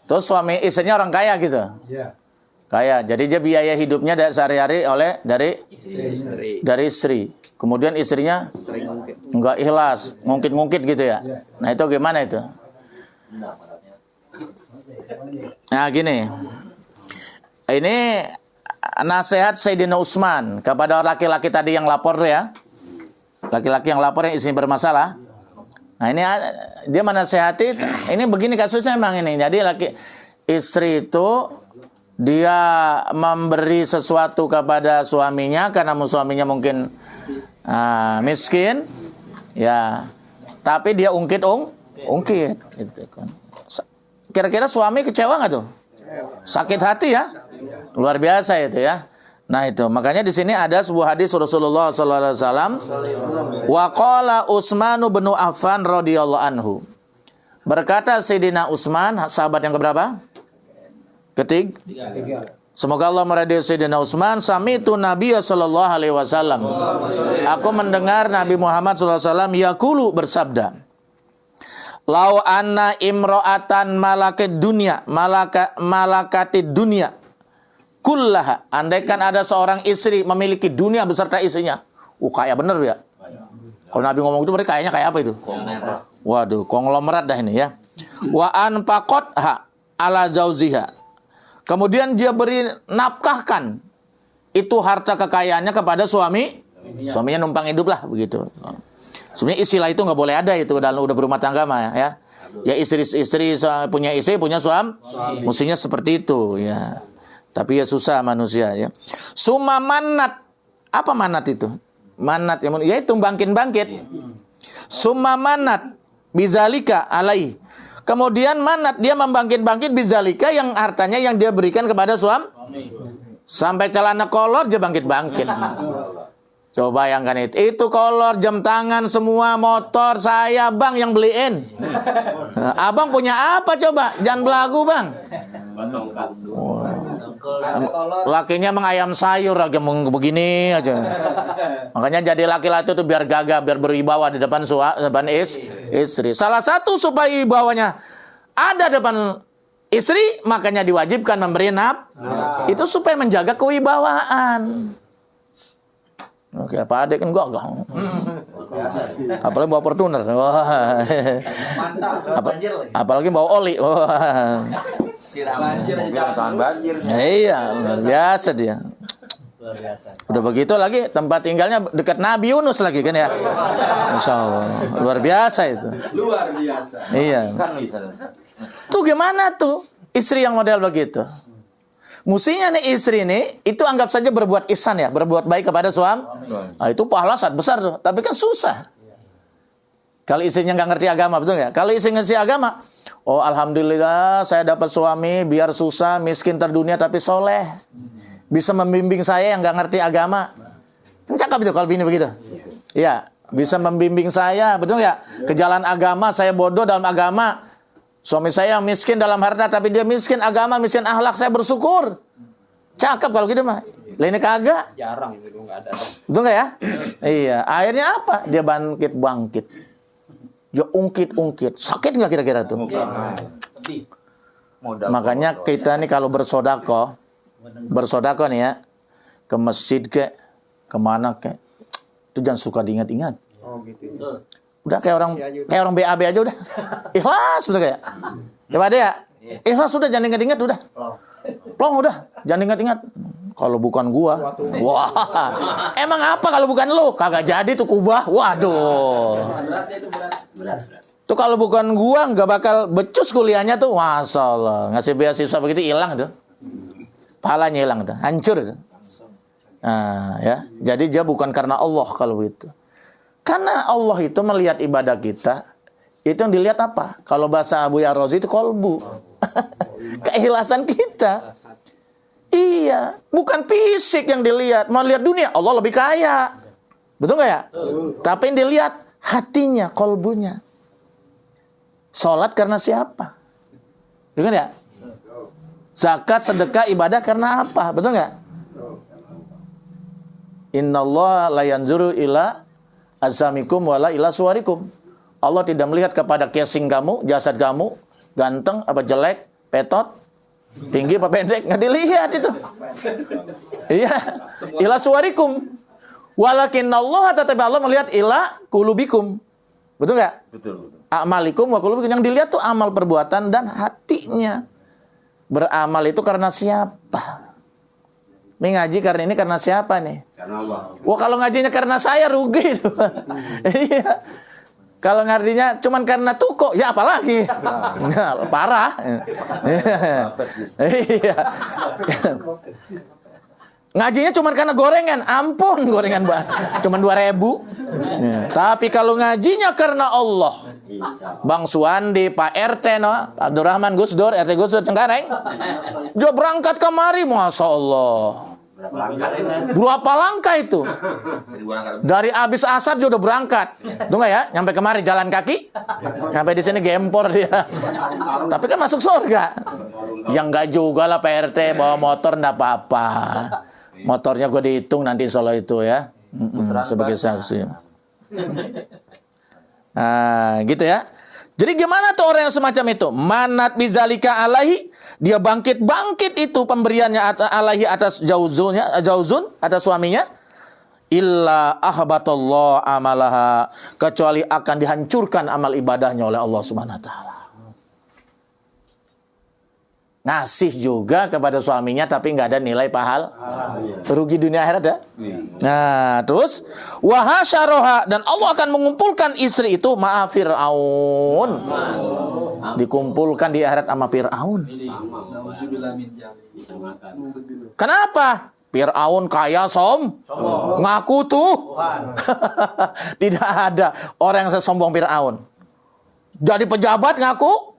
Terus suami istrinya orang kaya gitu. Kaya. Jadi dia biaya hidupnya sehari-hari dari istri. Kemudian istrinya enggak ikhlas, ngungkit gitu ya. Nah, itu gimana itu? Nah, gini. Ini nasihat Sayyidina Utsman kepada laki-laki tadi yang lapor ya. Laki-laki yang lapor yang istrinya bermasalah. Nah, ini dia menasehati, ini begini kasusnya emang ini. Jadi istri itu dia memberi sesuatu kepada suaminya karena suaminya mungkin miskin, ya. Tapi dia ungkit gitu kan. Kira-kira suami kecewa nggak tuh? Sakit hati ya. Luar biasa itu ya. Nah itu, makanya di sini ada sebuah hadis Rasulullah sallallahu alaihi wasallam, wa qala Utsman bin Affan radhiyallahu anhu. Berkata Sayyidina Utsman, sahabat yang keberapa? Ketiga. Semoga Allah meridai Sayyidina Utsman, sami'tu Nabiy sallallahu alaihi wasallam. Aku mendengar Nabi Muhammad sallallahu alaihi wasallam yaqulu bersabda, lau anna imra'atan malakatid dunya kullaha, andaikan ada seorang istri memiliki dunia beserta istrinya. Kaya bener ya. Kalau Nabi ngomong itu berarti kayaknya kayak apa itu? Waduh, konglomerat dah ini ya. Wa anfaqatha ala zauziha. Kemudian dia beri nafkahkan itu harta kekayaannya kepada suami. Suaminya numpang hidup lah begitu. Sebenarnya istilah itu nggak boleh ada itu dalam udah berumah tangga mah ya. Ya istri punya istri punya suami. Mestinya seperti itu ya. Tapi ya susah manusia ya. Summa manat. Apa manat itu? Manat ya itu bangkit. Summa manat bizalika alai. Kemudian manat dia membangkit bizalika yang hartanya yang dia berikan kepada suami. Sampai celana kolor dia bangkit. Coba bayangkan itu. Itu kolor, jam tangan, semua motor saya bang yang beliin. Abang punya apa coba? Jangan belagu bang. Lakinya emang ayam sayur lagi begini aja. Makanya jadi laki-laki itu biar gagah, biar berwibawa di depan istri. Salah satu supaya wibawanya ada depan istri, makanya diwajibkan memberi nafkah. Itu supaya menjaga kewibawaan. Oke, Pak Ade kan gagah. Apalagi bawa Fortuner. Apalagi bawa oli. Banjir aja tahan banjir. Iya, luar biasa dia. Luar biasa. Udah begitu lagi tempat tinggalnya dekat Nabi Yunus lagi kan ya. Masya Allah, luar biasa itu. luar biasa. Iya. Kan bisa. Tuh gimana tuh istri yang model begitu? Mestinya nih istri ini itu anggap saja berbuat ihsan ya, berbuat baik kepada suami. Nah, itu pahala sangat besar tuh. Tapi kan susah. Kalau istrinya nggak ngerti agama, betul nggak? Kalau istrinya ngerti agama, oh alhamdulillah saya dapat suami biar susah, miskin terdunia tapi soleh. Bisa membimbing saya yang nggak ngerti agama. Kan cakep itu kalau bini begitu. Iya, bisa membimbing saya, betul nggak? Ke jalan agama, saya bodoh dalam agama. Suami saya miskin dalam harta tapi dia miskin agama, miskin akhlak, saya bersyukur. Cakep kalau gitu mah. Lainnya kagak. Jarang itu nggak ada. Betul nggak ya? Iya. Akhirnya apa? Dia bangkit. Dia ungkit. Sakit nggak kira-kira tuh? Makanya kita nih kalau bersodako nih ya, ke masjid kemana itu jangan suka diingat-ingat. Oh gitu. Udah kayak orang BAB aja udah. Ikhlas udah kayak. Coba deh ya. Ikhlas udah jangan ingat-ingat udah. Plong udah, jangan ingat-ingat. Kalau bukan gua. Wah. Emang apa kalau bukan lu? Kagak jadi tuh kubah. Waduh. Tuh kalau bukan gua nggak bakal becus kuliahnya tuh. Masya Allah. Ngasih beasiswa begitu hilang tuh. Pahalanya hilang tuh. Hancur tuh. Nah, ya. Jadi dia bukan karena Allah kalau begitu. Karena Allah itu melihat ibadah kita, itu yang dilihat apa? Kalau bahasa Abu Yarrozi itu kolbu. Keikhlasan kita. Iya, bukan fisik yang dilihat. Mau lihat dunia, Allah lebih kaya. Betul nggak ya? Tapi yang dilihat hatinya, kolbunya. Sholat karena siapa? Betul nggak ya? Zakat, sedekah, ibadah karena apa? Betul nggak? Innallaha la yanzuru ila azamikum wala ila suwarikum. Allah tidak melihat kepada casing kamu, jasad kamu, ganteng apa jelek, petot, tinggi apa pendek, nggak dilihat itu. Iya, ila suwarikum. Walakin Allah, tetapi Allah melihat ila kulubikum. Betul nggak? Betul. Amalikum wa kulubikum. Yang dilihat tuh amal perbuatan dan hatinya. Beramal itu karena siapa? Ini ngaji karena ini karena siapa nih? Karena Allah. Wah kalau ngajinya karena saya rugi itu. Iya. Kalau ngajinya cuman karena tuko, ya apalagi? Nah, parah. Iya. Ngajinya cuman karena gorengan, ampun gorengan cuman 2.000. Tapi kalau ngajinya karena Allah, Bang Suwandi, Pak RT, no, Abdurrahman Gus Dur, RT Gus Dur Cengkareng. Jo berangkat kemari, Masya Allah. Berapa langkah itu? Dari abis asar juga udah berangkat. Tunggu ya, nyampe kemari jalan kaki. Nyampe di sini gempor dia. Tapi kan masuk surga. Yang enggak juga lah Pak RT bawa motor enggak apa-apa. Motornya gue dihitung nanti soal itu ya. Sebagai saksi. Nah, gitu ya. Jadi gimana tuh orang yang semacam itu? Manat bizalika alaihi, dia bangkit itu pemberiannya alaihi atas jauzun atas suaminya. Illa ahbatallah amalaha, kecuali akan dihancurkan amal ibadahnya oleh Allah Subhanahu wa taala. Ngasih juga kepada suaminya tapi nggak ada nilai pahala. Rugi dunia akhirat ya. Nah, terus wahasyaroha, dan Allah akan mengumpulkan istri itu ma'a Fir'aun. Dikumpulkan di akhirat sama Fir'aun. Kenapa? Fir'aun kaya ngaku tuh. Tidak ada orang yang sesombong Fir'aun. Jadi pejabat ngaku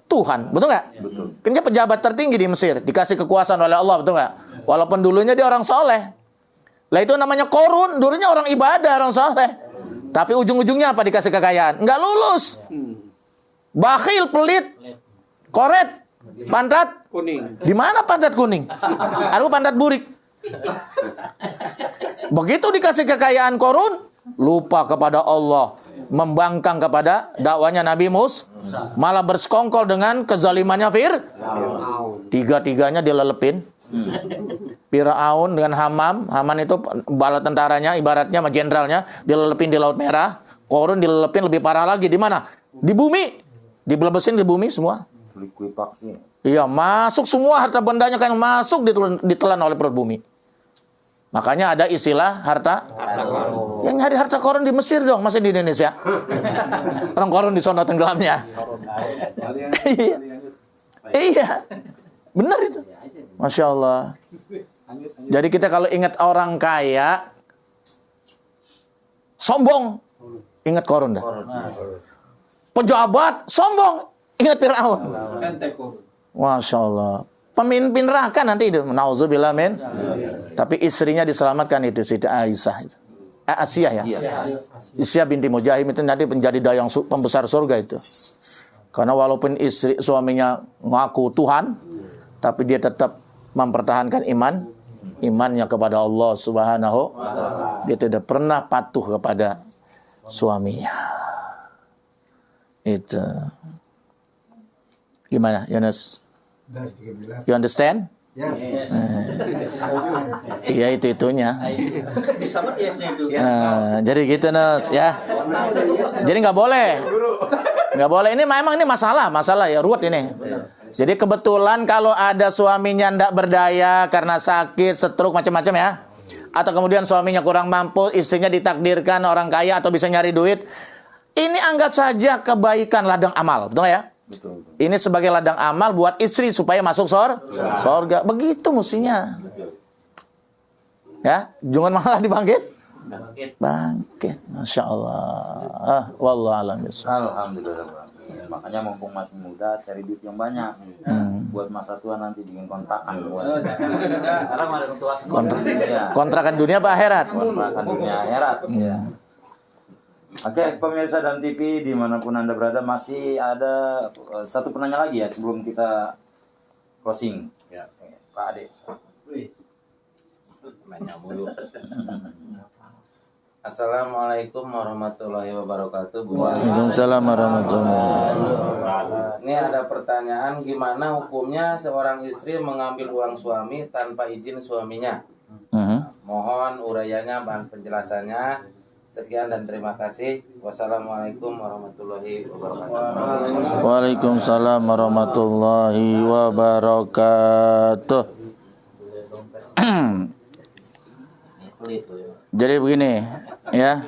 Tuhan, betul nggak? Betul. Kan dia pejabat tertinggi di Mesir, dikasih kekuasaan oleh Allah, betul nggak? Walaupun dulunya dia orang soleh. Lah itu namanya Korun, dulunya orang ibadah, orang soleh. Tapi ujung-ujungnya apa dikasih kekayaan? Nggak lulus. Bakhil, pelit, koret, pantat kuning. Di mana pantat kuning? Aduh, pantat burik. Begitu dikasih kekayaan Korun, lupa kepada Allah, membangkang kepada dakwanya Nabi Musa, malah bersekongkol dengan kezalimannya Tiga-tiganya dilelepin. Firaun dengan Haman itu bala tentaranya, ibaratnya sama jenderalnya, dilelepin di Laut Merah. Korun dilelepin lebih parah lagi di mana? Di bumi, dibelebesin di bumi semua. Iya, masuk semua harta bendanya kan masuk ditelan oleh perut bumi. Makanya ada istilah harta karun. Yang nyari harta karun di Mesir dong, masih di Indonesia. Orang karun di sono tenggelamnya. Iya, benar itu. Masya Allah. Jadi kita kalau ingat orang kaya, sombong, ingat karun dah. Pejabat, sombong, ingat Fir'aun. Masya Allah. Pemimpin neraka nanti itu, nauzubillah min. Tapi istrinya diselamatkan itu Siti Aisyah itu. Asiyah ya. Aisyah binti Mujahim itu nanti menjadi dayang pembesar surga itu. Karena walaupun suaminya ngaku Tuhan, tapi dia tetap mempertahankan imannya kepada Allah Subhanahu. Dia tidak pernah patuh kepada suaminya. Itu. Gimana, Yunus? You understand? Yes. Iya itunya. Jadi gitu Nus ya. Jadi nggak boleh. Ini memang ini masalah ya, ruwet ini. Jadi kebetulan kalau ada suaminya ndak berdaya karena sakit, stroke macam-macam ya, atau kemudian suaminya kurang mampu, istrinya ditakdirkan orang kaya atau bisa nyari duit, ini anggap saja kebaikan ladang amal, betul nggak ya? Betul. Ini sebagai ladang amal buat istri supaya masuk surga. Begitu mestinya. Ya, jangan malah dibangkit. Bangkit. Masya Allah. Wallahu a'lam bishawab. Alhamdulillah. Makanya mumpung masih muda cari duit yang banyak. Buat masa tua nanti bikin kontrakan buat. Kontrakan dunia apa akhirat? Kontrakan dunia akhirat. Oke, pemirsa dan TV dimanapun Anda berada, masih ada satu penanya lagi ya sebelum kita closing. Ya, Pak Ade. Nanya mulu. Assalamualaikum warahmatullahi wabarakatuh. Waalaikumsalam warahmatullahi wabarakatuh. Ini ada pertanyaan, gimana hukumnya seorang istri mengambil uang suami tanpa izin suaminya? Mohon urayanya dan penjelasannya. Sekian dan terima kasih. Wassalamualaikum warahmatullahi wabarakatuh. Waalaikumsalam warahmatullahi wabarakatuh. Jadi begini ya,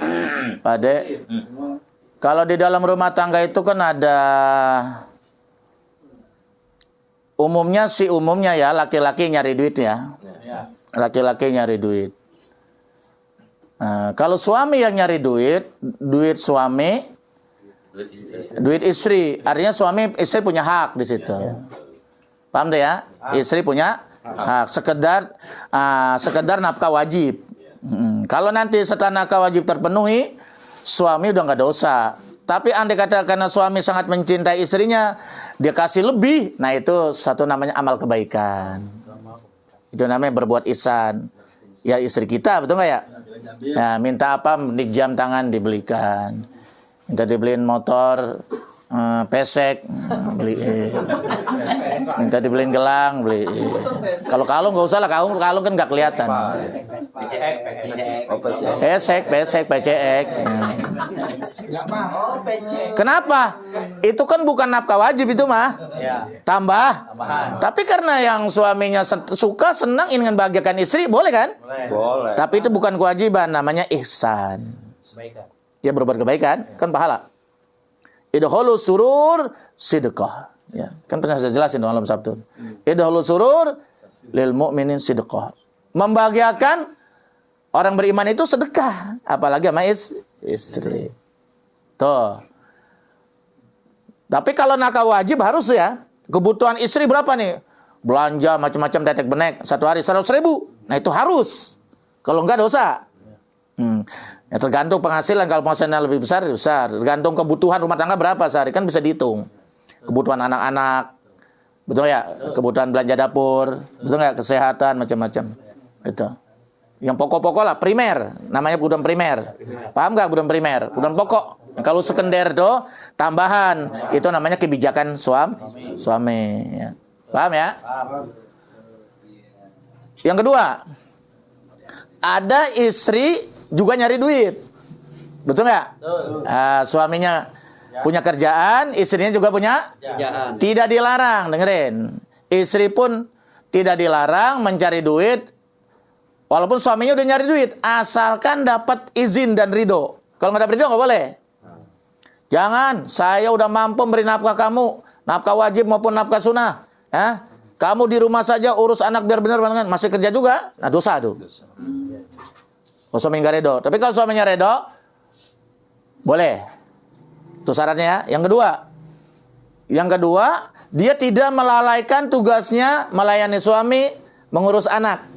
Pak Ade. Kalau di dalam rumah tangga itu kan ada umumnya ya laki-laki nyari duit ya. Laki-laki nyari duit. Nah, kalau suami yang nyari duit suami Duit istri, artinya suami istri punya hak di situ. Paham tuh ya? Istri punya hak, sekedar nafkah wajib. Kalau nanti setelah nafkah wajib terpenuhi, suami udah nggak dosa. Tapi andai kata karena suami sangat mencintai istrinya, dia kasih lebih, nah itu satu namanya amal kebaikan. Itu namanya berbuat ihsan. Ya istri kita, betul nggak ya? Ya, minta apa? Di jam tangan dibelikan. Minta dibeliin motor, pesek, beli. Minta dibeliin gelang, beli. Kalau kalung nggak usah lah, kalung kan nggak kelihatan. Pesek, PCX. Kenapa? Itu kan bukan nafkah wajib itu mah. Tambah. Tapi karena yang suaminya suka, senang ingin membahagiakan istri, boleh kan? Boleh. Tapi itu bukan kewajiban, namanya ihsan. Ya berbuat kebaikan, kan pahala. Idkhulu surur sidqah. Ya, kan pernah saya jelasin dalam Sabtu. Idkhulu surur lil mu'minin sidqah. Membahagiakan orang beriman itu sedekah, apalagi sama istri. Tuh. Tapi kalau nafkah wajib harus ya. Kebutuhan istri berapa nih? Belanja macam-macam tetek benek satu hari 100.000. Nah itu harus. Kalau enggak dosa. Ya tergantung penghasilan, kalau penghasilan lebih besar. Tergantung kebutuhan rumah tangga berapa sehari, kan bisa dihitung. Kebutuhan anak-anak, betul ya? Kebutuhan belanja dapur, betul nggak? Kesehatan, macam-macam. Itu. Yang pokok-pokok lah, primer. Namanya kebutuhan primer. Paham nggak kebutuhan primer? Kebutuhan pokok. Kalau sekunder tuh, tambahan. Itu namanya kebijakan suami. Ya. Paham ya? Yang kedua, ada istri juga nyari duit, betul nggak? Suaminya punya kerjaan, istrinya juga punya kerjaan. Tidak dilarang, dengerin. Istri pun tidak dilarang mencari duit, walaupun suaminya udah nyari duit, asalkan dapat izin dan ridho. Kalau nggak dapat ridho nggak boleh. Jangan, saya udah mampu beri nafkah kamu, nafkah wajib maupun nafkah sunnah. Ya? Kamu di rumah saja urus anak biar benar, masih kerja juga, nah dosa tuh. Kalau suami nggak redo. Tapi kalau suaminya redo, boleh. Itu syaratnya ya. Yang kedua, dia tidak melalaikan tugasnya melayani suami, mengurus anak.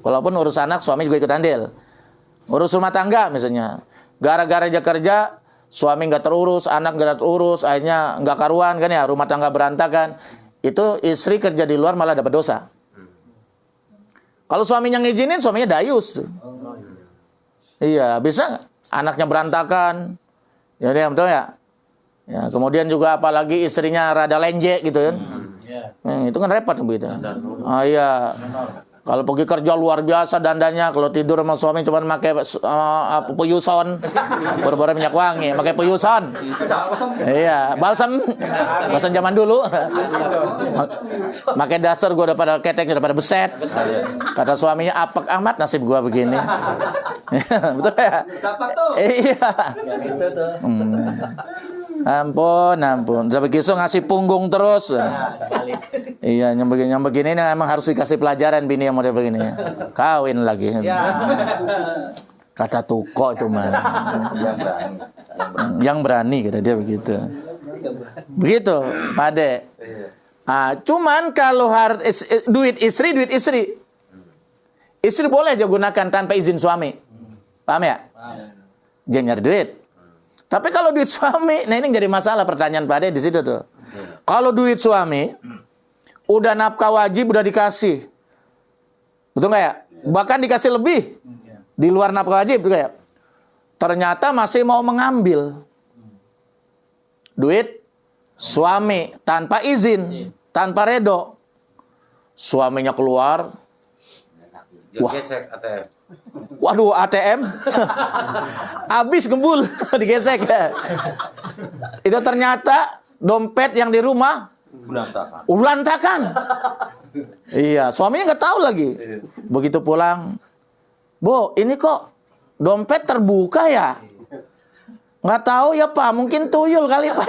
Walaupun urus anak, suami juga ikut andil. Urus rumah tangga misalnya. Gara-gara dia kerja, suami nggak terurus, anak nggak terurus, akhirnya nggak karuan kan ya, rumah tangga berantakan. Itu istri kerja di luar malah dapat dosa. Kalau suaminya ngizinin, suaminya dayus. Iya, bisa anaknya berantakan. Ya, betul ya? Ya, kemudian juga apalagi istrinya rada lenje gitu kan. Itu kan repot begitu. Iya. Kalau pergi kerja luar biasa dandannya, kalau tidur sama suami cuma pakai puyuson, baru-baru minyak wangi, pakai puyuson. Iya, balsam zaman dulu. Makai dasar gua udah pada ketek, udah pada beset. Kata suaminya, apek amat nasib gua begini. Betul ya? Iya. Ampun. Sampai kisah ngasih punggung terus. Iya, yang begini emang harus dikasih pelajaran bini yang model begini. Kawin lagi. Kata Tuko itu mah. Yang berani kata dia begitu. Begitu, Pak Ade. Cuman kalau duit istri. Istri boleh aja gunakan tanpa izin suami. Paham ya? Dia nyari duit. Tapi kalau duit suami, nah ini jadi masalah pertanyaan Pak Ade di situ tuh. Kalau duit suami udah nafkah wajib udah dikasih, betul nggak ya? Bahkan dikasih lebih di luar nafkah wajib, betul nggak ya? Ternyata masih mau mengambil duit suami tanpa izin, tanpa redo. Suaminya keluar, wah. Waduh, ATM habis gembul digesek. Itu ternyata dompet yang di rumah ulantakan. Iya, suaminya nggak tahu lagi. Begitu pulang, Bu, ini kok dompet terbuka ya? Nggak tahu ya Pak, mungkin tuyul kali Pak.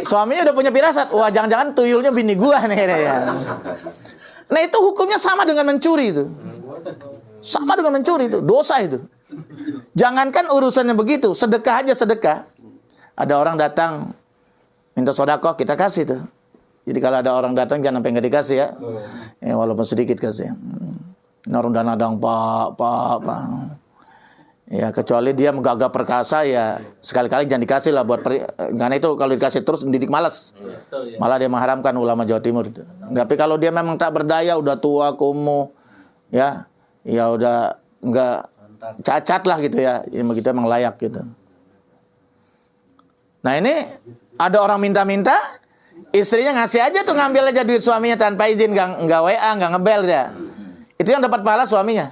Suaminya udah punya firasat, wah jangan-jangan tuyulnya bini gua nih ya. Nah itu hukumnya sama dengan mencuri itu. Sama dengan mencuri itu, dosa itu. Jangankan urusannya begitu, sedekah aja sedekah. ada orang datang minta sodakoh, kita kasih tuh. Jadi kalau ada orang datang jangan sampai nggak dikasih ya. Walaupun sedikit kasih. Naruh dana dong pak. Ya kecuali dia menggagah perkasa ya sekali-kali jangan dikasih lah buat karena itu kalau dikasih terus didik malas. Malah dia mengharamkan ulama Jawa Timur itu. Tapi kalau dia memang tak berdaya, udah tua, kumuh, ya udah enggak cacat lah gitu ya. Begitu emang layak gitu. Nah ini ada orang minta-minta, istrinya ngasih aja tuh, ngambil aja duit suaminya tanpa izin, enggak WA, enggak ngebel dia. Itu yang dapat pahala suaminya.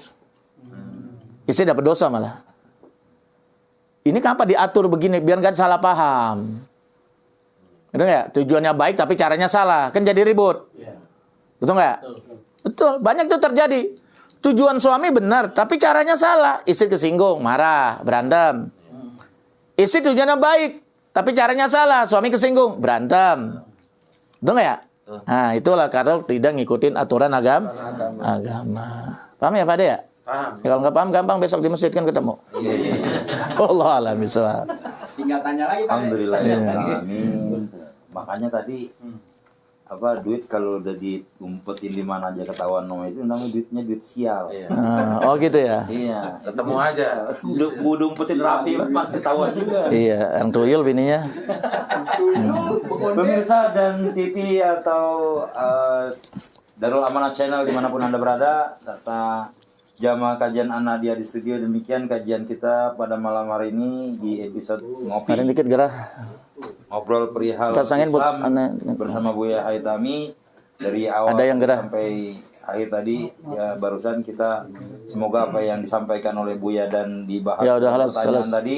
Istri dapat dosa malah. Ini kenapa diatur begini biar nggak salah paham. Betul nggak? Tujuannya baik tapi caranya salah, kan jadi ribut. Betul nggak? Betul. Banyak tuh terjadi. Tujuan suami benar tapi caranya salah. Istri kesinggung, marah, berantem. Istri tujuannya baik tapi caranya salah, suami kesinggung, berantem. Betul nggak ya? Nah itulah kalau tidak ngikutin aturan agama. Paham ya Pak Ade ya? Paham. Ya, kalau nggak paham gampang besok di masjid kan ketemu. Allah alam bisawab. Tinggal tanya lagi Pak. Alhamdulillah ya alamin. Makanya tadi duit kalau udah diumpetin di mana aja ketahuan nomor itu namanya duit sial. Oh gitu ya. Iya. Ketemu aja. Bu umpetin rapi pas ketahuan juga. Iya, yang tuyul bininya. Pemirsa dan TV atau Darul Amanah Channel dimanapun Anda berada, serta jamaah kajian An-Nadia di studio, demikian kajian kita pada malam hari ini di episode ngopi. Ada dikit gerah. Ngobrol perihal Pasangin buat Islam aneh. bersama Buya Haitami dari awal Ada yang gerah. sampai akhir tadi ya barusan kita semoga apa yang disampaikan oleh Buya dan dibahas Ya, udah, halas, pertanyaan halas. tadi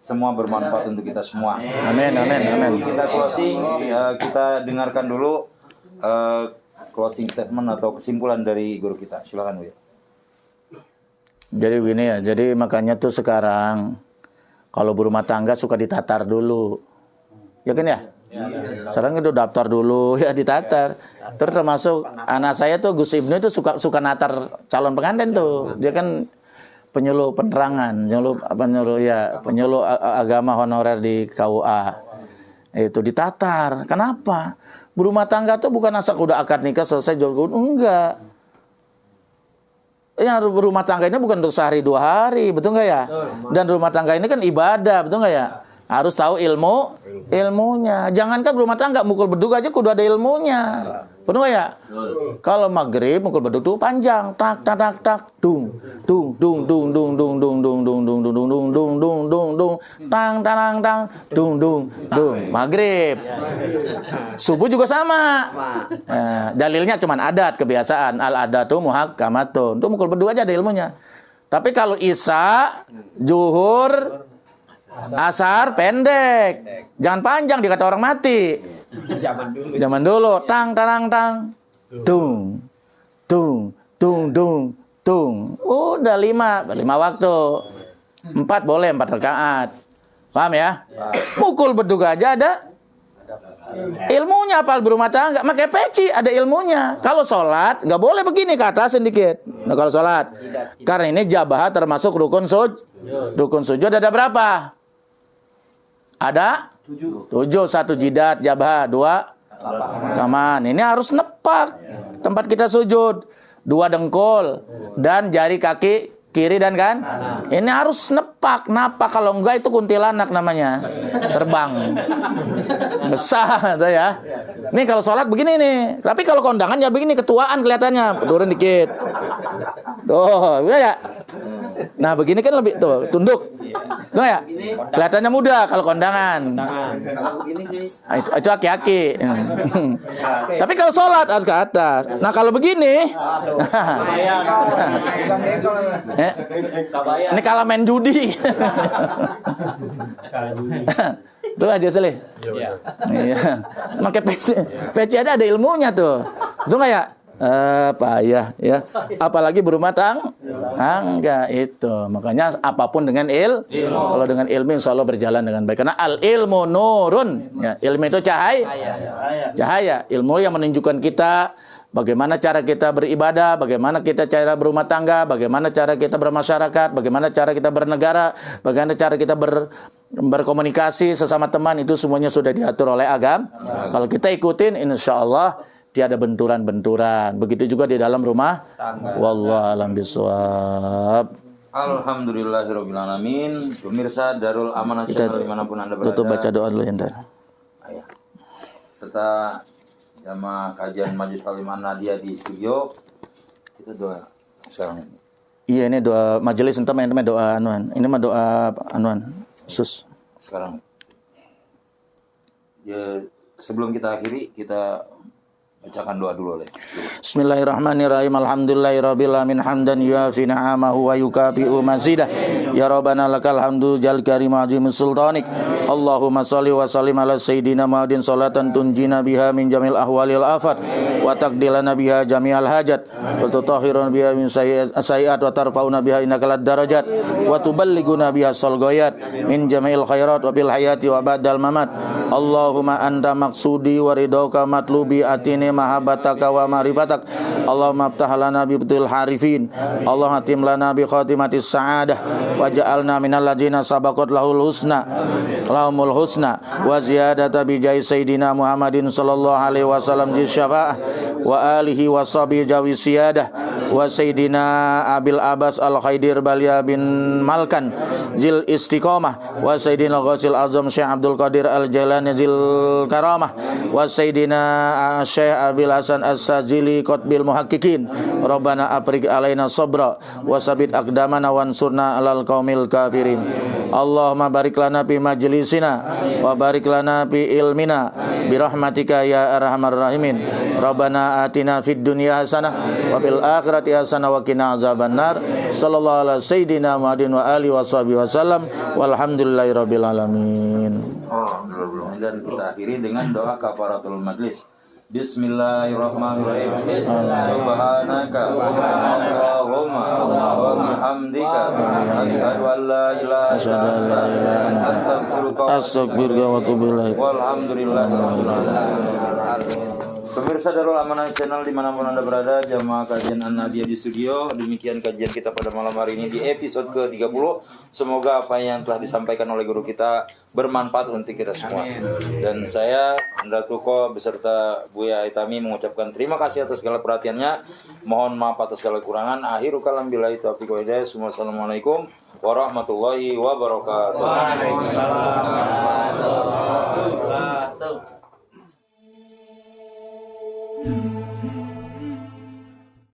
semua bermanfaat untuk kita semua. Amin. Kita closing, kita dengarkan dulu closing statement atau kesimpulan dari guru kita. Silakan Buya. Jadi begini ya, jadi makanya tuh sekarang kalau berumah tangga suka ditatar dulu. Ya kan ya? Sekarang itu daftar dulu ya ditatar. Terus termasuk anak saya tuh Gus Ibnu itu suka natar calon pengantin tuh. Dia kan penyuluh penerangan, penyuluh agama honorer di KUA. Itu ditatar. Kenapa? Berumah tangga tuh bukan asal udah akad nikah selesai jual enggak. Yang rumah tangga ini bukan untuk sehari 2 hari, betul nggak ya? Dan rumah tangga ini kan ibadah, betul nggak ya? Harus tahu ilmunya. Jangankan rumah tangga, mukul beduk aja kudu ada ilmunya. Betul nggak ya? Kalau maghrib mukul beduk tuh panjang, tak tak tak tak, dung dung dung dung dung dung dung dung dung dung dung dung dung dung dung dung tang tang tang dung dung dung maghrib. Subuh juga sama. Dalilnya cuman adat, kebiasaan. Al adatu muhakkamatun. Itu mukul beduk aja ada ilmunya. Tapi kalau isya, zuhur, asar pendek. Jangan panjang dikata orang mati. Zaman dulu tang tang tang dung dung dung dung dung. Udah 5 waktu. 4 boleh 4 rakaat. Paham ya? Mukul beduk aja ada ilmunya. Apal berumah tangga pakai peci ada ilmunya. Kalau sholat nggak boleh begini ke atas sedikit. Nah kalau sholat karena ini jabah termasuk rukun sujud ada berapa? Ada 7. 1 jidat jabah, 2 kaman. Ini harus nepak tempat kita sujud. 2 dengkul dan jari kaki kiri dan kan. Ini harus napak. Kalau enggak itu kuntilanak namanya. Terbang. Besar tuh ya. Nih kalau sholat begini nih. Tapi kalau kondangan ya begini ketuaan kelihatannya. Turun dikit. Tuh, ya. Nah begini kan lebih tuh tunduk. Tuh ya. Kelihatannya muda kalau kondangan. Itu aki-aki. Tapi kalau sholat harus ke atas. Nah kalau begini. Ini kalah main judi. Tuh aja Saleh. Iya. Pakai peci ada ilmunya tuh. Tuh nggak ya? Payah ya. Apalagi berumah tangga itu. Makanya apapun dengan ilmu. Kalau dengan ilmu insya Allah berjalan dengan baik. Karena al ilmu nurun. Ya, ilmu itu cahaya. Ilmu yang menunjukkan kita bagaimana cara kita beribadah, bagaimana kita cara berumah tangga, bagaimana cara kita bermasyarakat, bagaimana cara kita bernegara, bagaimana cara kita berkomunikasi sesama teman itu semuanya sudah diatur oleh agama. Kalau kita ikutin, insya Allah tiada benturan-benturan. Begitu juga di dalam rumah. Wallahu a'lam bishawab. Alhamdulillahirabbil alamin. Pemirsa Darul Amanah Kita Channel dimanapun Anda berada. tutup baca doa dulu ya. Ayah. Serta jamaah kajian Majelis Taklim An-Nahdiyah di studio. Kita doa sekarang ini. Iya, ini doa majelis, entah main doa anuan. Ini mah doa anuan khusus. Sekarang ya, sebelum kita akhiri, kita bacakan doa dulu oleh. Bismillahirrahmanirrahim. Alhamdulillahirabbil alamin hamdan yuafi ni'amahu wa yukafi'u mazidah. Ya Rabbana lakal hamdu jal karim azim sultanik. Allahumma shalli wa sallim ala sayyidina Muhammadin salatan tunjina biha min jamil ahwalil afat wa taqdilana biha jami'al hajat wa tutahhiruna biha min sayyi'at wa tarfa'una biha innaka darajat wa tuballighuna biha salgoyat min jami'il khairat wa fil hayati wa ba'dal mamat. Allahumma anta maqsudi wa ridauka matlubi atini mahabbataka wa ma'rifatak. Allahumma aftah lana bi betul harifin. Allahumma hatim lana bi khatimatis sa'adah waj'alna minal ladzina sabaqat lahul husna lahumul husna wa ziyadata bi jai sayyidina Muhammadin sallallahu alaihi wasallam ji syafa'ah wa alihi wa sahbihi jawi siyadah wa sayyidina Abil Abbas Al-Khaidir Balia bin Malkan zil istiqamah wa sayyidina Ghasil Azam Syekh Abdul Qadir Al-Jailani zil karamah wa sayyidina Syekh Abil Hasan As-Sajili Qutbil Muhaqqiqin. Rabbana afrig alaina sabra wa sabit aqdamana wansurna alal qaumil kafirin. Allahumma barik lana fi majlisina wa barik lana fi ilmina bi rahmatika ya arhamar rahimin. Rabbana atina fid dunya hasanah wa fil akhirati hasanah wa qina azabannar. Sallallahu ala sayyidina Muhammadin wa alihi washabihi wasallam walhamdulillahirabbil alamin. Dan kita akhiri dengan doa kafaratul majlis. Bismillahirrahmanirrahim. Subhanaka Allahumma wa bihamdika asyhadu an la ilaha illa anta Astaghfiruka wa atubu ilaik. walhamdulillahirabbil alamin. Pemirsa Darul Amanah Channel dimanapun Anda berada, jamaah kajian An-Nahdiyah di studio. Demikian kajian kita pada malam hari ini di episode ke-30. Semoga apa yang telah disampaikan oleh guru kita bermanfaat untuk kita semua. Dan saya, Andra Tuko, beserta Buya Itami mengucapkan terima kasih atas segala perhatiannya. Mohon maaf atas segala kekurangan. Akhirul kalam billahi taufiq wal hidayah. Wassalamualaikum warahmatullahi wabarakatuh. Waalaikumsalam warahmatullahi wabarakatuh.